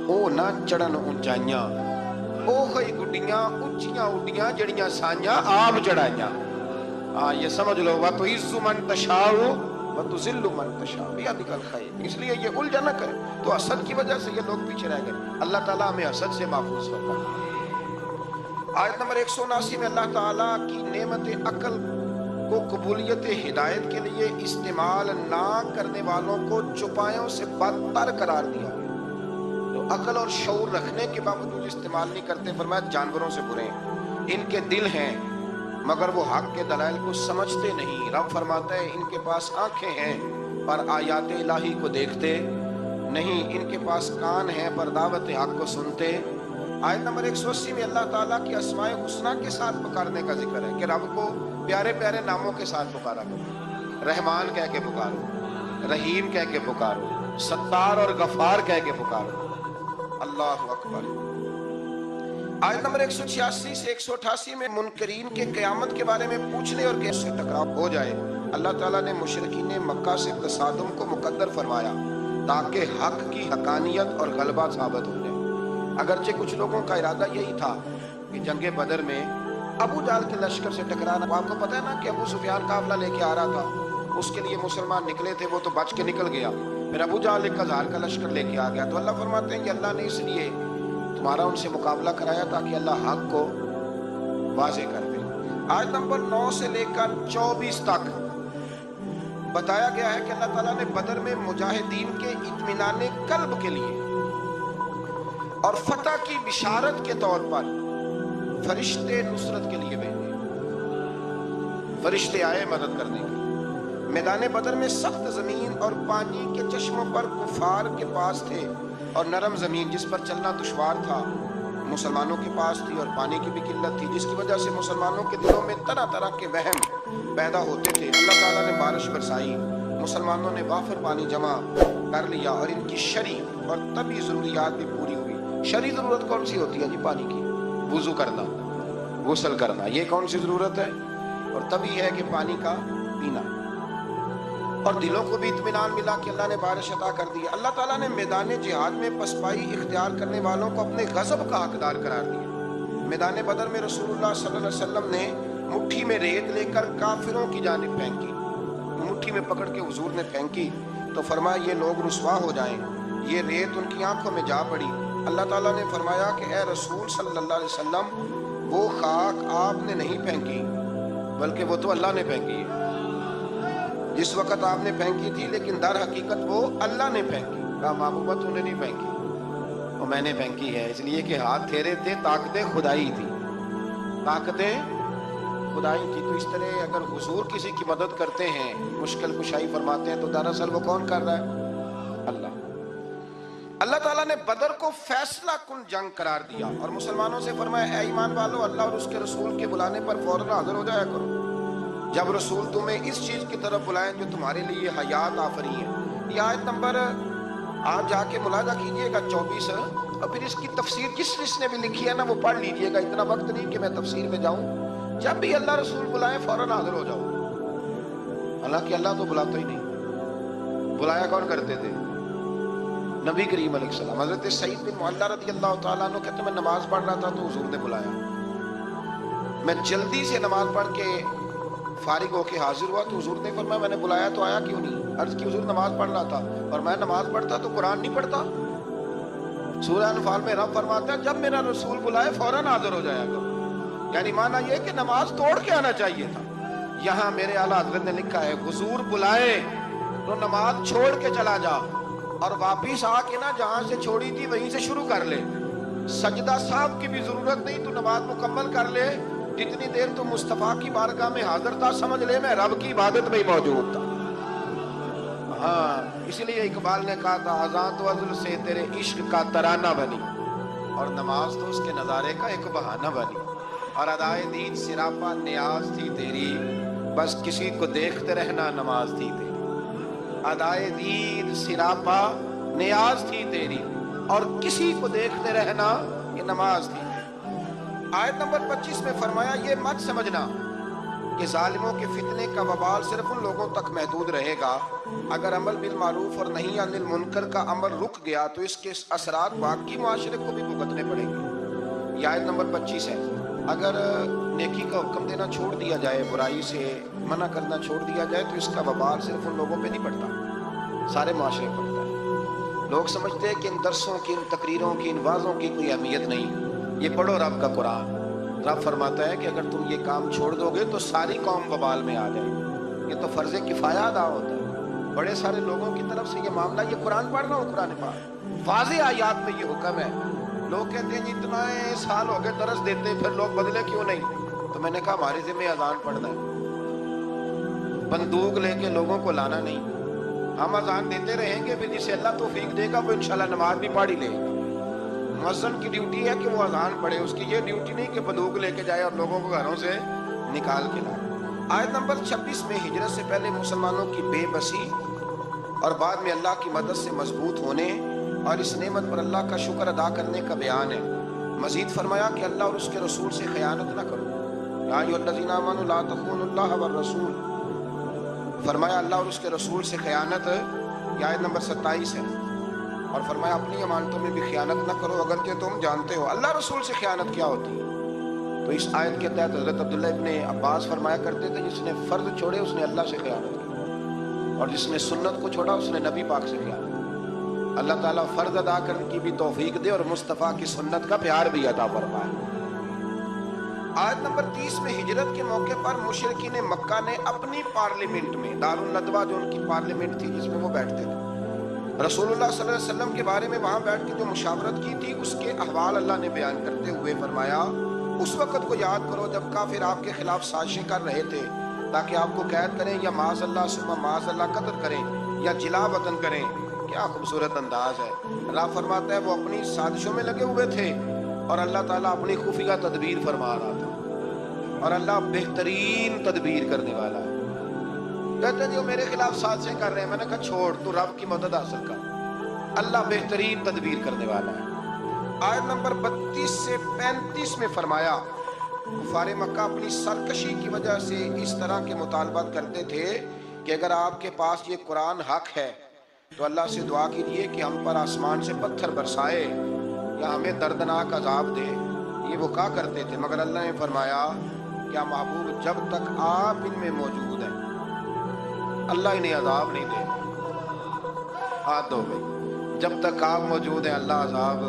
او نہ چڑھن اونچائیاں، او ہی گڈیاں اونچیاں اڈیاں جڑیاں سائیاں آپ چڑھائیاں۔ یہ سمجھ لو وَتُعِزُّ مَن تَشَاءُ وَتُذِلُّ مَن تَشَاءُ بِيَدِكَ الْخَيْرُ۔ اس لیے یہ الجھن نہ کرے۔ تو حسد کی وجہ سے یہ لوگ پیچھے رہ گئے۔ اللہ تعالیٰ ہمیں حسد سے محفوظ فرمائے۔ آیت نمبر 179 میں اللہ تعالیٰ کی نعمت عقل کو قبولیت ہدایت کے لیے استعمال نہ کرنے والوں کو چوپایوں سے بدتر قرار دیا۔ تو عقل اور شعور رکھنے کے باوجود استعمال نہیں کرتے، فرمایا جانوروں سے برے ہیں۔ ان کے دل ہیں مگر وہ حق کے دلائل کو سمجھتے نہیں۔ رب فرماتا ہے ان کے پاس آنکھیں ہیں پر آیات الہی کو دیکھتے نہیں، ان کے پاس کان ہیں پر دعوت حق کو سنتے۔ آیت نمبر 180 میں اللہ تعالیٰ کی اسماء حسنہ کے ساتھ پکارنے کا ذکر ہے کہ رب کو پیارے پیارے ناموں کے ساتھ پکارا کرو۔ رحمان کہہ کے پکارو، رحیم کہہ کے پکارو، ستار اور غفار کہہ کے پکارو۔ اللہ اکبر۔ آیت نمبر 186 سے 188 میں منکرین کے قیامت کے بارے میں پوچھنے اور کیس سے ٹکراؤ ہو جائے، اللہ تعالیٰ نے مشرکین مکہ سے تصادم کو مقدر فرمایا تاکہ حق کی حقانیت اور غلبہ ثابت ہو جائے۔ اگرچہ کچھ لوگوں کا ارادہ یہی تھا کہ جنگ بدر میں ابو جہل کے لشکر سے ٹکرانا، آپ کو پتہ ہے نا کہ ابو سفیان قافلہ لے کے آ رہا تھا، اس کے لیے مسلمان نکلے تھے، وہ تو بچ کے نکل گیا، پھر ابو جہل 1000 کا لشکر لے کے آ گیا۔ تو اللہ فرماتے ہیں کہ اللہ نے اس لیے تمہارا ان سے مقابلہ کرایا تاکہ اللہ حق کو واضح کر دے۔ آیت نمبر 9 سے لے کر 24 تک بتایا گیا ہے کہ اللہ تعالیٰ نے بدر میں مجاہدین کے اطمینان قلب کے لیے اور فتح کی بشارت کے طور پر فرشتے نصرت کے لیے بھیجے۔ فرشتے آئے مدد کرنے کے۔ میدان بدر میں سخت زمین اور پانی کے چشموں پر کفار کے پاس تھے، اور نرم زمین جس پر چلنا دشوار تھا مسلمانوں کے پاس تھی، اور پانی کی بھی قلت تھی جس کی وجہ سے مسلمانوں کے دلوں میں طرح طرح کے وہم پیدا ہوتے تھے۔ اللہ تعالیٰ نے بارش برسائی، مسلمانوں نے وافر پانی جمع کر لیا اور ان کی شرعی اور طبعی ضروریات بھی پوری ہوئی۔ شرعی ضرورت کون سی ہوتی ہے جی؟ پانی کی، وضو کرنا، غسل کرنا، یہ کون سی ضرورت ہے؟ اور طبعی ہے کہ پانی کا پینا۔ اور دلوں کو بھی اطمینان ملا کہ اللہ نے بارش عطا کر دی۔ اللہ تعالیٰ نے میدان جہاد میں پسپائی اختیار کرنے والوں کو اپنے غضب کا حقدار قرار دیا۔ میدان بدر میں رسول اللہ صلی اللہ علیہ وسلم نے مٹھی میں ریت لے کر کافروں کی جانب پھینکی، مٹھی میں پکڑ کے حضور نے پھینکی تو فرمایا یہ لوگ رسوا ہو جائیں، یہ ریت ان کی آنکھوں میں جا پڑی۔ اللہ تعالیٰ نے فرمایا کہ اے رسول صلی اللہ علیہ وسلم، وہ خاک آپ نے نہیں پھینکی بلکہ وہ تو اللہ نے پھینکی ہے۔ جس وقت آپ نے پھینکی تھی لیکن در حقیقت وہ اللہ نے پھینکی۔ کہا محبوبہ تو نے نہیں پھینکی، وہ میں نے پھینکی ہے، اس لیے کہ ہاتھ تھیرے تھے، طاقتیں خدائی تھی، طاقتیں خدائی تھی۔ تو اس طرح اگر حضور کسی کی مدد کرتے ہیں، مشکل کشائی فرماتے ہیں، تو دراصل وہ کون کر رہا ہے؟ اللہ۔ اللہ تعالیٰ نے بدر کو فیصلہ کن جنگ قرار دیا اور مسلمانوں سے فرمایا اے ایمان والو، اللہ اور اس کے رسول کے بلانے پر فوراً حاضر ہو جایا کرو جب رسول تمہیں اس چیز کی طرف بلائیں جو تمہارے لیے حیات آفری ہے۔ یہ آیت نمبر آپ جا کے ملاحظہ کیجئے گا 24، اور پھر اس کی تفسیر جس نے بھی لکھی ہے نا وہ پڑھ لیجئے گا، اتنا وقت نہیں کہ میں تفسیر میں جاؤں۔ جب بھی اللہ رسول بلائیں فوراً حاضر ہو جاؤ۔ حالانکہ اللہ تو بلاتا ہی نہیں، بلایا کون کرتے تھے؟ نبی کریم علیہ السلام۔ حضرت سعید بن معلہ رضی اللہ تعالیٰ عنہ کہتے ہیں میں نماز پڑھ رہا تھا تو حضور نے بلایا، میں جلدی سے نماز پڑھ کے فارغ ہو کے حاضر ہوا تو حضور نے فرمایا میں نے بلایا تو آیا کیوں نہیں؟ عرض کی حضور نماز پڑھ رہا تھا، اور میں نماز پڑھتا تو قرآن نہیں پڑھتا؟ سورہ انفال میں رب فرماتا ہے جب میرا رسول بلائے فوراً حاضر ہو جایا کرو، یعنی معنی یہ کہ نماز توڑ کے آنا چاہیے تھا۔ یہاں میرے اعلیٰ حضرت نے لکھا ہے حضور بلائے تو نماز چھوڑ کے چلا جا، اور واپس آ کے نا جہاں سے چھوڑی تھی وہیں سے شروع کر لے، سجدہ صاحب کی بھی ضرورت نہیں، تو نماز مکمل کر لے، جتنی دیر تو مصطفیٰ کی بارگاہ میں حاضر تھا سمجھ لے میں رب کی عبادت میں ہی موجود تھا۔ ہاں اس لیے اقبال نے کہا تھا اذان تو عزل سے تیرے عشق کا ترانہ بنی، اور نماز تو اس کے نظارے کا ایک بہانہ بنی، اور ادائے دین سراپا نیاز تھی تیری، بس کسی کو دیکھتے رہنا نماز تھی تیری۔ ادائے دین سراپا نیاز تھی تیری، اور کسی کو دیکھتے رہنا یہ نماز تھی۔ آیت نمبر 25 میں فرمایا یہ مت سمجھنا کہ ظالموں کے فتنے کا وبال صرف ان لوگوں تک محدود رہے گا، اگر عمل بالمعروف اور نہی عن المنکر کا عمل رک گیا تو اس کے اثرات باقی معاشرے کو بھی بھگتنے پڑیں گے۔ یہ آیت نمبر 25 ہے۔ اگر نیکی کا حکم دینا چھوڑ دیا جائے، برائی سے منع کرنا چھوڑ دیا جائے، تو اس کا وبال صرف ان لوگوں پہ نہیں پڑتا، سارے معاشرے پہ پڑتا ہے۔ لوگ سمجھتے ہیں کہ ان درسوں کی، ان تقریروں کی، ان وعظوں کی کوئی اہمیت نہیں، یہ پڑھو رب کا قرآن۔ رب فرماتا ہے کہ اگر تم یہ کام چھوڑ دو گے تو ساری قوم وبال میں آ جائے گی۔ یہ تو فرض کفایہ ادا ہوتا ہے، بڑے سارے لوگوں کی طرف سے یہ معاملہ، یہ قرآن پڑھ رہا ہوں، قرآن پاک واضح آیات میں یہ حکم ہے۔ لوگ کہتے ہیں اتنا سال ہو گئے درس دیتے پھر لوگ بدلے کیوں نہیں؟ تو میں نے کہا ہمارے ذمہ اذان پڑھنا ہے، بندوق لے کے لوگوں کو لانا نہیں۔ ہم اذان دیتے رہیں گے، پھر جسے اللہ توفیق دے گا وہ انشاءاللہ نماز بھی پڑھ ہی لے گا۔ مؤذن کی ڈیوٹی ہے کہ وہ اذان پڑھے، اس کی یہ ڈیوٹی نہیں کہ بندوق لے کے جائے اور لوگوں کو گھروں سے نکال کے لائے۔ آیت نمبر 26 میں ہجرت سے پہلے مسلمانوں کی بے بسی اور بعد میں اللہ کی مدد سے مضبوط ہونے اور اس نعمت پر اللہ کا شکر ادا کرنے کا بیان ہے۔ مزید فرمایا کہ اللہ اور اس کے رسول سے خیانت نہ کرو، یا ایھا الذین آمنوا لا تخونوا اللہ والرسول، فرمایا اللہ اور اس کے رسول سے خیانت، یہ آیت نمبر 27 ہے۔ اور فرمایا اپنی امانتوں میں بھی خیانت نہ کرو اگرچہ تم جانتے ہو اللہ رسول سے خیانت کیا ہوتی ہے۔ تو اس آیت کے تحت حضرت عبداللہ ابن عباس فرمایا کرتے تھے جس نے فرض چھوڑے اس نے اللہ سے خیانت کی، اور جس نے سنت کو چھوڑا اس نے نبی پاک سے خیانت کی۔ اللہ تعالیٰ فرض ادا کرنے کی بھی توفیق دے اور مصطفیٰ کی سنت کا پیار بھی عطا فرمائے۔ آیت نمبر 30 میں ہجرت کے موقع پر مشرکین مکہ نے اپنی پارلیمنٹ میں، دارالندوہ جو ان کی پارلیمنٹ تھی جس میں وہ بیٹھتے تھے، رسول اللہ صلی اللہ علیہ وسلم کے بارے میں وہاں بیٹھ کے جو مشاورت کی تھی اس کے احوال اللہ نے بیان کرتے ہوئے فرمایا اس وقت کو یاد کرو جب کافر آپ کے خلاف سازشیں کر رہے تھے تاکہ آپ کو قید کریں یا معاذ اللہ ثم معاذ اللہ قتل کریں یا جلا وطن کریں۔ کیا خوبصورت انداز ہے۔ اللہ فرماتا ہے وہ اپنی سازشوں میں لگے ہوئے تھے اور اللہ تعالیٰ اپنی خفیہ تدبیر فرما رہا تھا، اور اللہ بہترین تدبیر کرنے والا ہے۔ کہتے ہیں جو میرے خلاف سازشیں کر رہے ہیں، میں نے کہا چھوڑ، تو رب کی مدد حاصل کر، اللہ بہترین تدبیر کرنے والا ہے۔ آیت نمبر 32 سے 35 میں فرمایا کفار مکہ اپنی سرکشی کی وجہ سے اس طرح کے مطالبات کرتے تھے کہ اگر آپ کے پاس یہ قرآن حق ہے تو اللہ سے دعا کیجیے کہ ہم پر آسمان سے پتھر برسائے یا ہمیں دردناک عذاب دے۔ یہ وہ کہا کرتے تھے، مگر اللہ نے فرمایا کیا محبوب جب تک آپ ان میں موجود ہیں اللہ انہیں عذاب نہیں دے گا۔ ہاتھ دھو گئی، جب تک آپ موجود ہیں اللہ عذاب۔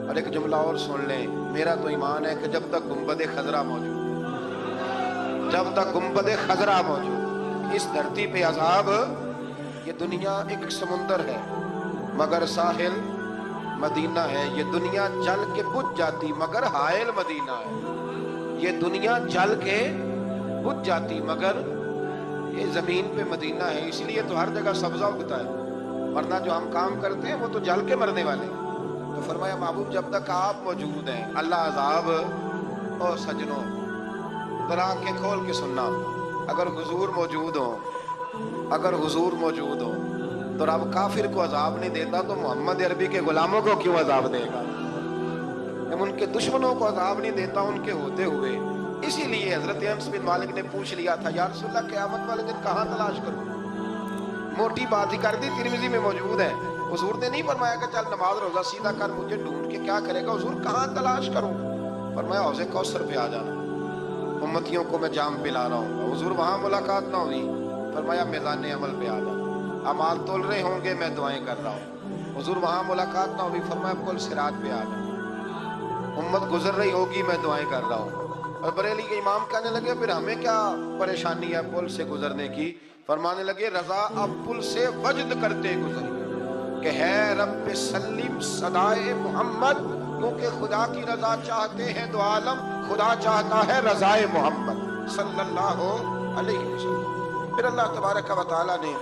اور ایک جملہ اور سن لیں، میرا تو ایمان ہے کہ جب تک گنبد خضرا موجود ہے، جب تک گنبد خضرا موجود، اس دھرتی پہ عذاب۔ یہ دنیا ایک سمندر ہے مگر ساحل مدینہ ہے، یہ دنیا جل کے بجھ جاتی مگر حائل مدینہ ہے، یہ دنیا جل کے بجھ جاتی مگر یہ زمین پہ مدینہ ہے۔ اس لیے تو ہر جگہ سبزہ اگتا ہے، ورنہ جو ہم کام کرتے ہیں وہ تو جل کے مرنے والے ہیں۔ تو فرمایا محبوب جب تک آپ موجود ہیں اللہ عذاب۔ او سجنوں ذرا آنکھیں کھول کے سننا، اگر حضور موجود ہو، اگر حضور موجود ہو تو رب کافر کو عذاب نہیں دیتا تو محمد عربی کے غلاموں کو کیوں عذاب دے گا؟ جب ان کے دشمنوں کو عذاب نہیں دیتا ان کے ہوتے ہوئے۔ اسی لیے حضرت انس بن مالک نے پوچھ لیا تھا یا رسول اللہ قیامت والے دن کہاں تلاش کروں؟ موٹی بات ہی کر دی، ترمذی میں موجود ہے۔ حضور نے نہیں فرمایا کہ چل نماز روزہ سیدھا کر، مجھے ڈھونڈ کے کیا کرے گا؟ حضور کہاں تلاش کروں؟ فرمایا حوض کوثر پہ آ جانا، امتیوں کو میں جام پلا رہا ہوں. حضور وہاں ملاقات نہ ہوئی. فرمایا میدان عمل پہ آ جا, اعمال تول رہے ہوں گے, میں دعائیں کر رہا ہوں. حضور وہاں ملاقات نہ ہوئی. فرمایا پل صراط پہ آ جا, امت گزر رہی ہوگی, میں دعائیں کر رہا ہوں. اور بریلی کے امام کہنے لگے پھر ہمیں کیا پریشانی ہے پل سے گزرنے کی؟ فرمانے لگے رضا اب پل سے وجد کرتے گزری کہ ہے رب سلیم صدائے محمد, کیونکہ خدا کی رضا چاہتے ہیں دو عالم, خدا چاہتا ہے رضائے محمد صلی اللہ علیہ وسلم. پھر اللہ تبارک و تعالیٰ نے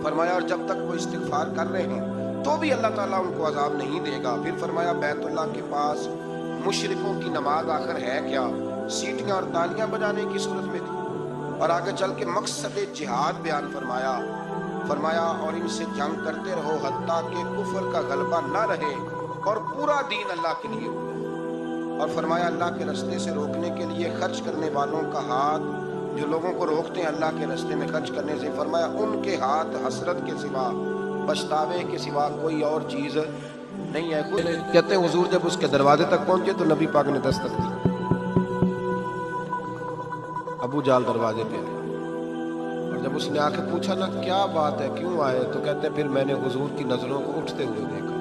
فرمایا اور جب تک وہ استغفار کر رہے ہیں تو بھی اللہ تعالیٰ ان کو عذاب نہیں دے گا. پھر فرمایا بیت اللہ کے پاس مشرکوں کی نماز آخر ہے کیا؟ سیٹیاں اور تالیاں بجانے کی صورت میں تھی. اور آگے چل کے مقصد جہاد بیان فرمایا اور ان سے جنگ کرتے رہو حتیٰ کہ کفر کا غلبہ نہ رہے اور پورا دین اللہ کے لیے ہو. اور فرمایا اللہ کے رستے سے روکنے کے لیے خرچ کرنے والوں کا ہاتھ, جو لوگوں کو روکتے ہیں اللہ کے رستے میں خرچ کرنے سے, فرمایا ان کے ہاتھ حسرت کے سوا, پچھتاوے کے سوا کوئی اور چیز نہیں ہے. خود کہتے ہیں حضور جب اس کے دروازے تک پہنچے تو نبی پاک نے دستک دی. ابو جال دروازے پہ آئے اور جب اس نے آ کے پوچھا نا کیا بات ہے, کیوں آئے, تو کہتے ہیں پھر میں نے حضور کی نظروں کو اٹھتے ہوئے دیکھا.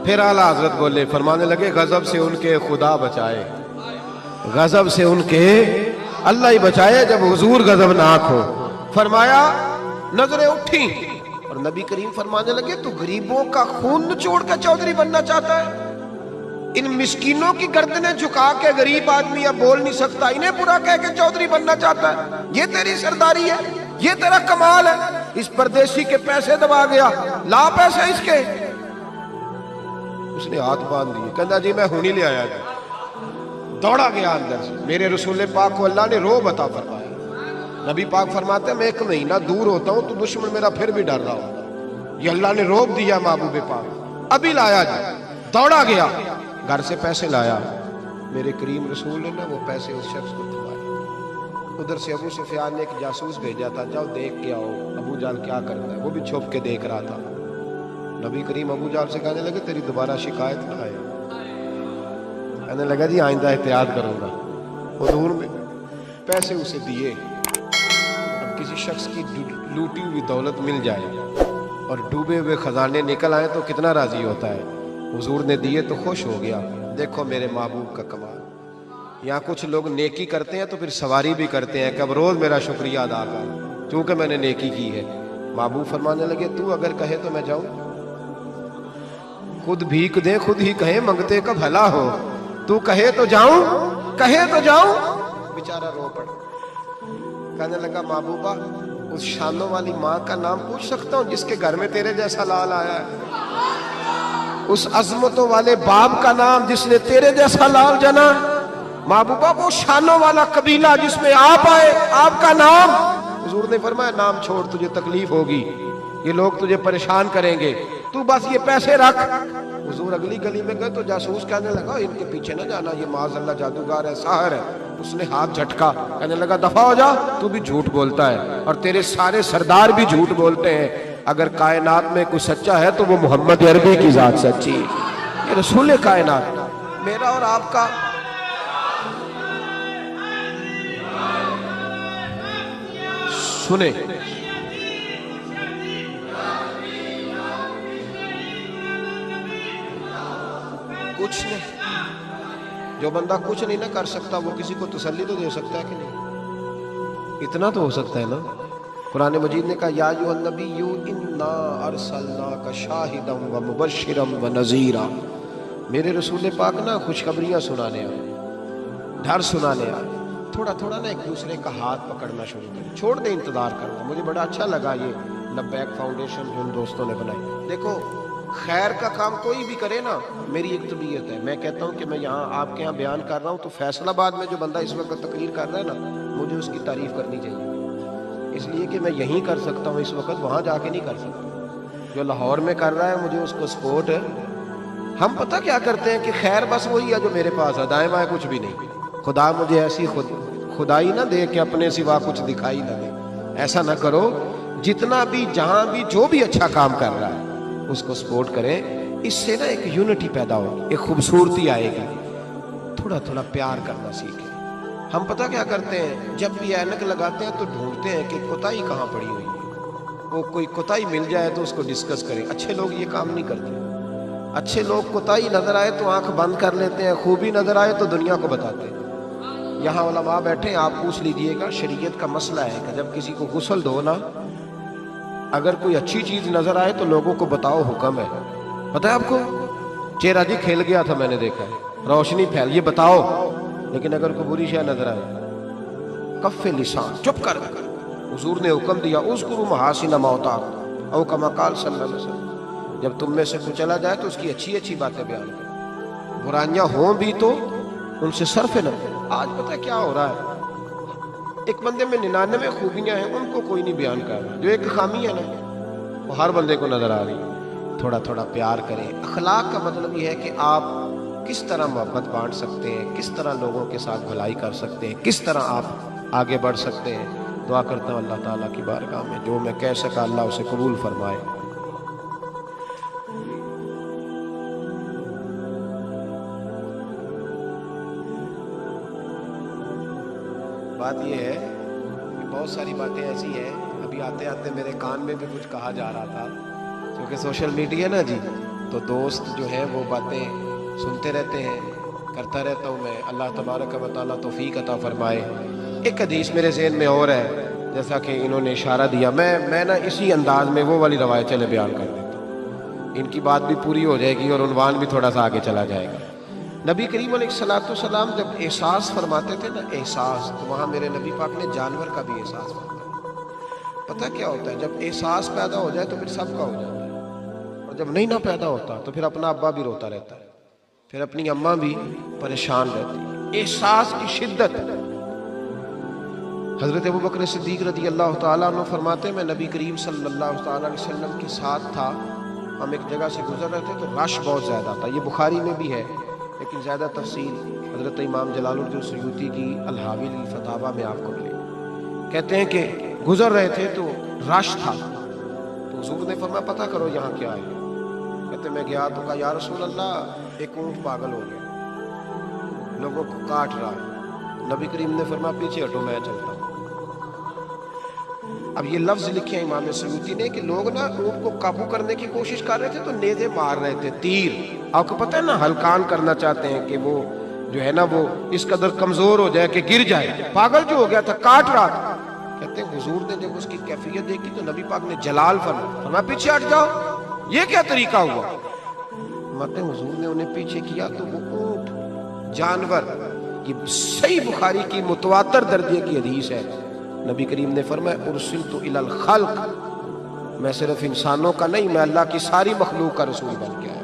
پھر اعلیٰ حضرت بولے, فرمانے لگے غضب سے ان کے خدا بچائے, غضب سے ان کے اللہ ہی بچائے جب حضور غضبناک ہو. فرمایا نظریں اٹھیں اور نبی کریم فرمانے لگے تو غریبوں کا خون نچوڑ کے چودھری بننا چاہتا ہے؟ ان مسکینوں کی گردنیں جھکا کے غریب آدمی اب بول نہیں سکتا, انہیں برا کہہ کے چودھری بننا چاہتا ہے؟ یہ تیری سرداری ہے, یہ تیرا کمال ہے. اس پردیسی کے پیسے دبا گیا, لا پیسے اس کے. اس نے ہاتھ باندھ دیے, کہنا جی میں ہونی لے آیا جی. دوڑا گیا اندر سے. میرے رسول پاک کو اللہ نے روب عطا فرمایا. نبی پاک فرماتے ہیں میں 1 مہینہ دور ہوتا ہوں تو دشمن میرا پھر بھی ڈر رہا ہوتا. یہ اللہ نے روب دیا محبوب پاک, ابھی لایا جی. دوڑا گیا, گھر سے پیسے لایا. میرے کریم رسول نے نا وہ پیسے اس شخص کو تھمائے. ادھر سے ابو سفیان نے ایک جاسوس بھیجا تھا, جاؤ دیکھ کے آؤ ابو جال کیا کرتا ہے. وہ بھی چھپ کے دیکھ رہا تھا. نبی کریم ابو جال سے کہنے لگے تیری دوبارہ شکایت نہ آئے. کہنے لگا جی آئندہ احتیاط کروں گا. حضور میں پیسے اسے دیے. اب کسی شخص کی لوٹی ہوئی دولت مل جائے اور ڈوبے ہوئے خزانے نکل آئے تو کتنا راضی ہوتا ہے. حضور نے دیے تو خوش ہو گیا. دیکھو میرے محبوب کا کمال. یہاں کچھ لوگ نیکی کرتے ہیں تو پھر سواری بھی کرتے ہیں کہ اب روز میرا شکریہ ادا کر کیونکہ میں نے نیکی کی ہے. محبوب فرمانے لگے تو اگر کہے تو میں جاؤں. خود بھیک دے خود ہی کہیں منگتے کا بھلا ہو. تو کہے تو جاؤں, کہے تو جاؤں. بیچارہ رو پڑا. کہنے لگا محبوبہ اس شانوں والی ماں کا نام پوچھ سکتا ہوں جس کے گھر میں تیرے جیسا لال آیا ہے؟ اس عظمتوں والے باپ کا نام جس نے تیرے جیسا لال جنا؟ محبوبہ وہ شانوں والا قبیلہ جس میں آپ آئے, آپ کا نام. حضور نے فرمایا نام چھوڑ, تجھے تکلیف ہوگی, یہ لوگ تجھے پریشان کریں گے, تو بس یہ پیسے رکھ. حضور اگلی گلی میں گئے تو جاسوس کہنے لگا ان کے پیچھے نہ جانا, یہ معاذ اللہ جادوگر ہے, ساحر ہے. اس نے ہاتھ جھٹکا, کہنے لگا دفع ہو جا, تو بھی جھوٹ بولتا ہے اور تیرے سارے سردار بھی جھوٹ بولتے ہیں. اگر کائنات میں کوئی سچا ہے تو وہ محمد عربی کی ذات سچی ہے, یہ رسول کائنات. میرا اور آپ کا سنیں, کچھ نہیں, جو بندہ کچھ نہیں نہ کر سکتا وہ کسی کو تسلی تو دے سکتا ہے کہ نہیں؟ اتنا تو ہو سکتا ہے نا. قرآن مجید نے کہا یا ایھا النبی انا ارسلناک شاہدا و مبشرا و نذیرا. میرے رسول پاک نا خوشخبریاں سنانے آئے, ڈر سنانے آئے. تھوڑا تھوڑا نا ایک دوسرے کا ہاتھ پکڑنا شروع کریں, چھوڑ دیں انتظار کرنا. مجھے بڑا اچھا لگا یہ لبیک فاؤنڈیشن جو ان دوستوں نے بنائی. دیکھو خیر کا کام کوئی بھی کرے نا, میری ایک طبیعت ہے, میں کہتا ہوں کہ میں یہاں آپ کے یہاں بیان کر رہا ہوں تو فیصل آباد میں جو بندہ اس وقت تقریر کر رہا ہے نا, مجھے اس کی تعریف کرنی چاہیے, اس لیے کہ میں یہیں کر سکتا ہوں اس وقت, وہاں جا کے نہیں کر سکتا. جو لاہور میں کر رہا ہے مجھے اس کو سپورٹ ہے. ہم پتہ کیا کرتے ہیں کہ خیر بس وہی ہے جو میرے پاس ہے, دائیں بائیں کچھ بھی نہیں. خدا مجھے ایسی خدائی نہ دے کہ اپنے سوا کچھ دکھائی نہ دے. ایسا نہ کرو, جتنا بھی جہاں بھی جو بھی اچھا کام کر رہا ہے اس کو سپورٹ کریں. اس سے نا ایک یونٹی پیدا ہوگی, ایک خوبصورتی آئے گی. تھوڑا تھوڑا پیار کرنا سیکھیں, ہم پتہ کیا کرتے ہیں، جب بھی اینک لگاتے ہیں تو ڈھونڈتے ہیں کہ کوتاہی کہاں پڑی ہوئی ہے، وہ کوئی کوتاہی مل جائے تو اس کو ڈسکس کریں۔ اچھے لوگ یہ کام نہیں کرتے۔ اچھے لوگ کوتاہی نظر آئے تو آنکھ بند کر لیتے ہیں، خوبی نظر آئے تو دنیا کو بتاتے ہیں۔ یہاں علماء بیٹھے ہیں، آپ پوچھ لیجئے گا، شریعت کا مسئلہ ہے کہ جب کسی کو غسل دو نا، اگر کوئی اچھی چیز نظر آئے تو لوگوں کو بتاؤ، حکم ہے۔ پتہ ہے آپ کو، چہرہ جی کھل گیا تھا، میں نے دیکھا ہے، روشنی پھیل، یہ بتاؤ۔ لیکن اگر کوئی بری شے نظر آئے، کف لسان، چپ کر۔ حضور نے حکم دیا، اذکروا محاسن موتاکم، او کما قال صلی اللہ علیہ وسلم، جب تم میں سے کوئی چلا جائے تو اس کی اچھی اچھی باتیں بیان کرو، برائیاں ہوں بھی تو ان سے صرف نظر۔ آج پتہ کیا ہو رہا ہے، ایک بندے میں 99 خوبیاں ہیں، ان کو کوئی نہیں بیان کر رہا، جو ایک خامی ہے نا وہ ہر بندے کو نظر آ رہی ہے۔ تھوڑا تھوڑا پیار کریں۔ اخلاق کا مطلب یہ ہے کہ آپ کس طرح محبت بانٹ سکتے ہیں، کس طرح لوگوں کے ساتھ بھلائی کر سکتے ہیں، کس طرح آپ آگے بڑھ سکتے ہیں۔ دعا کرتا ہوں اللہ تعالیٰ کی بارگاہ میں جو میں کہہ سکا اللہ اسے قبول فرمائے۔ بات یہ ہے کہ بہت ساری باتیں ایسی ہیں، ابھی آتے آتے میرے کان میں بھی کچھ کہا جا رہا تھا، کیونکہ سوشل میڈیا نا جی، تو دوست جو ہیں وہ باتیں سنتے رہتے ہیں، کرتا رہتا ہوں میں۔ اللہ تبارک و تعالیٰ توفیق عطا فرمائے۔ ایک حدیث میرے ذہن میں اور ہے، جیسا کہ انہوں نے اشارہ دیا، میں نا اسی انداز میں وہ والی روایت چلے بیان کر دیتا ہوں، ان کی بات بھی پوری ہو جائے گی اور عنوان بھی تھوڑا سا آگے چلا جائے گا۔ نبی کریم علیہ السلام جب احساس فرماتے تھے نا، احساس، تو وہاں میرے نبی پاک نے جانور کا بھی احساس فرمایا۔ پتہ کیا ہوتا ہے، جب احساس پیدا ہو جائے تو پھر سب کا ہو جاتا ہے، اور جب نہیں نہ پیدا ہوتا تو پھر اپنا ابا بھی روتا رہتا ہے، پھر اپنی اماں بھی پریشان رہتی ہے۔ احساس کی شدت۔ حضرت ابوبکر صدیق رضی اللہ تعالیٰ عنہ فرماتے ہیں، میں نبی کریم صلی اللہ تعالیٰ علیہ وسلم کے ساتھ تھا، ہم ایک جگہ سے گزر رہے تھے تو رش بہت زیادہ تھا۔ یہ بخاری میں بھی ہے، لیکن زیادہ تفصیل حضرت امام جلال الدین سیوطی کی الحاوی للفتاوی میں آپ کو ملے۔ کہتے ہیں کہ گزر رہے تھے تو رش تھا، تو حضور نے فرمایا پتہ کرو یہاں کیا ہے۔ کہتے میں گیا تو کہا یا رسول اللہ، ایک اونٹ پاگل ہو گیا، لوگوں کو کاٹ رہا ہے۔ نبی کریم نے فرمایا پیچھے ہٹو، میں چلتا ہوں۔ اب یہ لفظ لکھے ہیں امام سیوطی نے کہ لوگ نا اونٹ کو قابو کرنے کی کوشش کر رہے تھے تو نیزے مار رہے تھے، تیر، آپ کو پتہ ہے نا، ہلکان کرنا چاہتے ہیں کہ وہ جو ہے نا وہ اس قدر کمزور ہو جائے کہ گر جائے۔ پاگل جو ہو گیا تھا، کاٹ رہا تھا۔ کہتے ہیں حضور نے جب اس کی کیفیت دیکھی تو نبی پاک نے جلال فرمایا پیچھے ہٹ جاؤ، یہ کیا طریقہ ہوا؟ مطلب حضور نے انہیں پیچھے کیا تو وہ اونٹ، جانور، یہ صحیح بخاری کی متواتر درجے کی حدیث ہے۔ نبی کریم نے فرمایا ارسلت الی الخلق، میں صرف انسانوں کا نہیں، میں اللہ کی ساری مخلوق کا رسول بن کے آیا،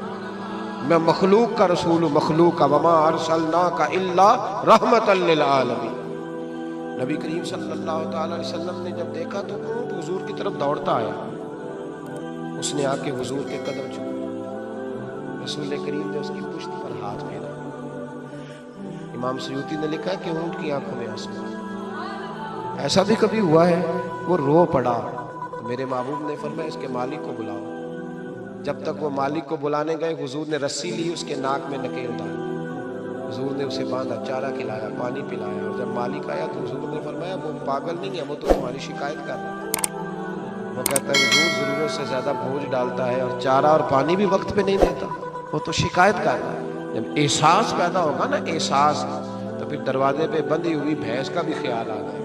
میں مخلوق کا رسول ہوں، مخلوق کا، وما ارسلناک الا رحمۃ للعالمین۔ نبی کریم صلی اللہ تعالی علیہ وسلم نے جب دیکھا تو اونٹ حضور کی طرف دوڑتا آیا، اس نے آ کے حضور کے قدم چھوئے، رسول کریم نے اس کی پشت پر ہاتھ پھیرا۔ امام سیوطی نے لکھا کہ اونٹ کی آنکھوں میں آنسو، ایسا بھی کبھی ہوا ہے وہ رو پڑا، تو میرے محبوب نے فرمایا اس کے مالک کو بلاؤ۔ جب تک وہ مالک کو بلانے گئے، حضور نے رسی لی، اس کے ناک میں نکیل ڈالی، حضور نے اسے باندھا، چارہ کھلایا، پانی پلایا، اور جب مالک آیا تو حضور نے فرمایا وہ پاگل نہیں ہے، وہ تو تمہاری شکایت کر رہا ہے۔ وہ کہتا ہے حضور ضرورت سے زیادہ بوجھ ڈالتا ہے اور چارہ اور پانی بھی وقت پہ نہیں دیتا، وہ تو شکایت کر رہا ہے۔ جب احساس پیدا ہوگا نا، احساس، تو پھر دروازے پہ بندھی ہوئی بھینس کا بھی خیال آ گیا۔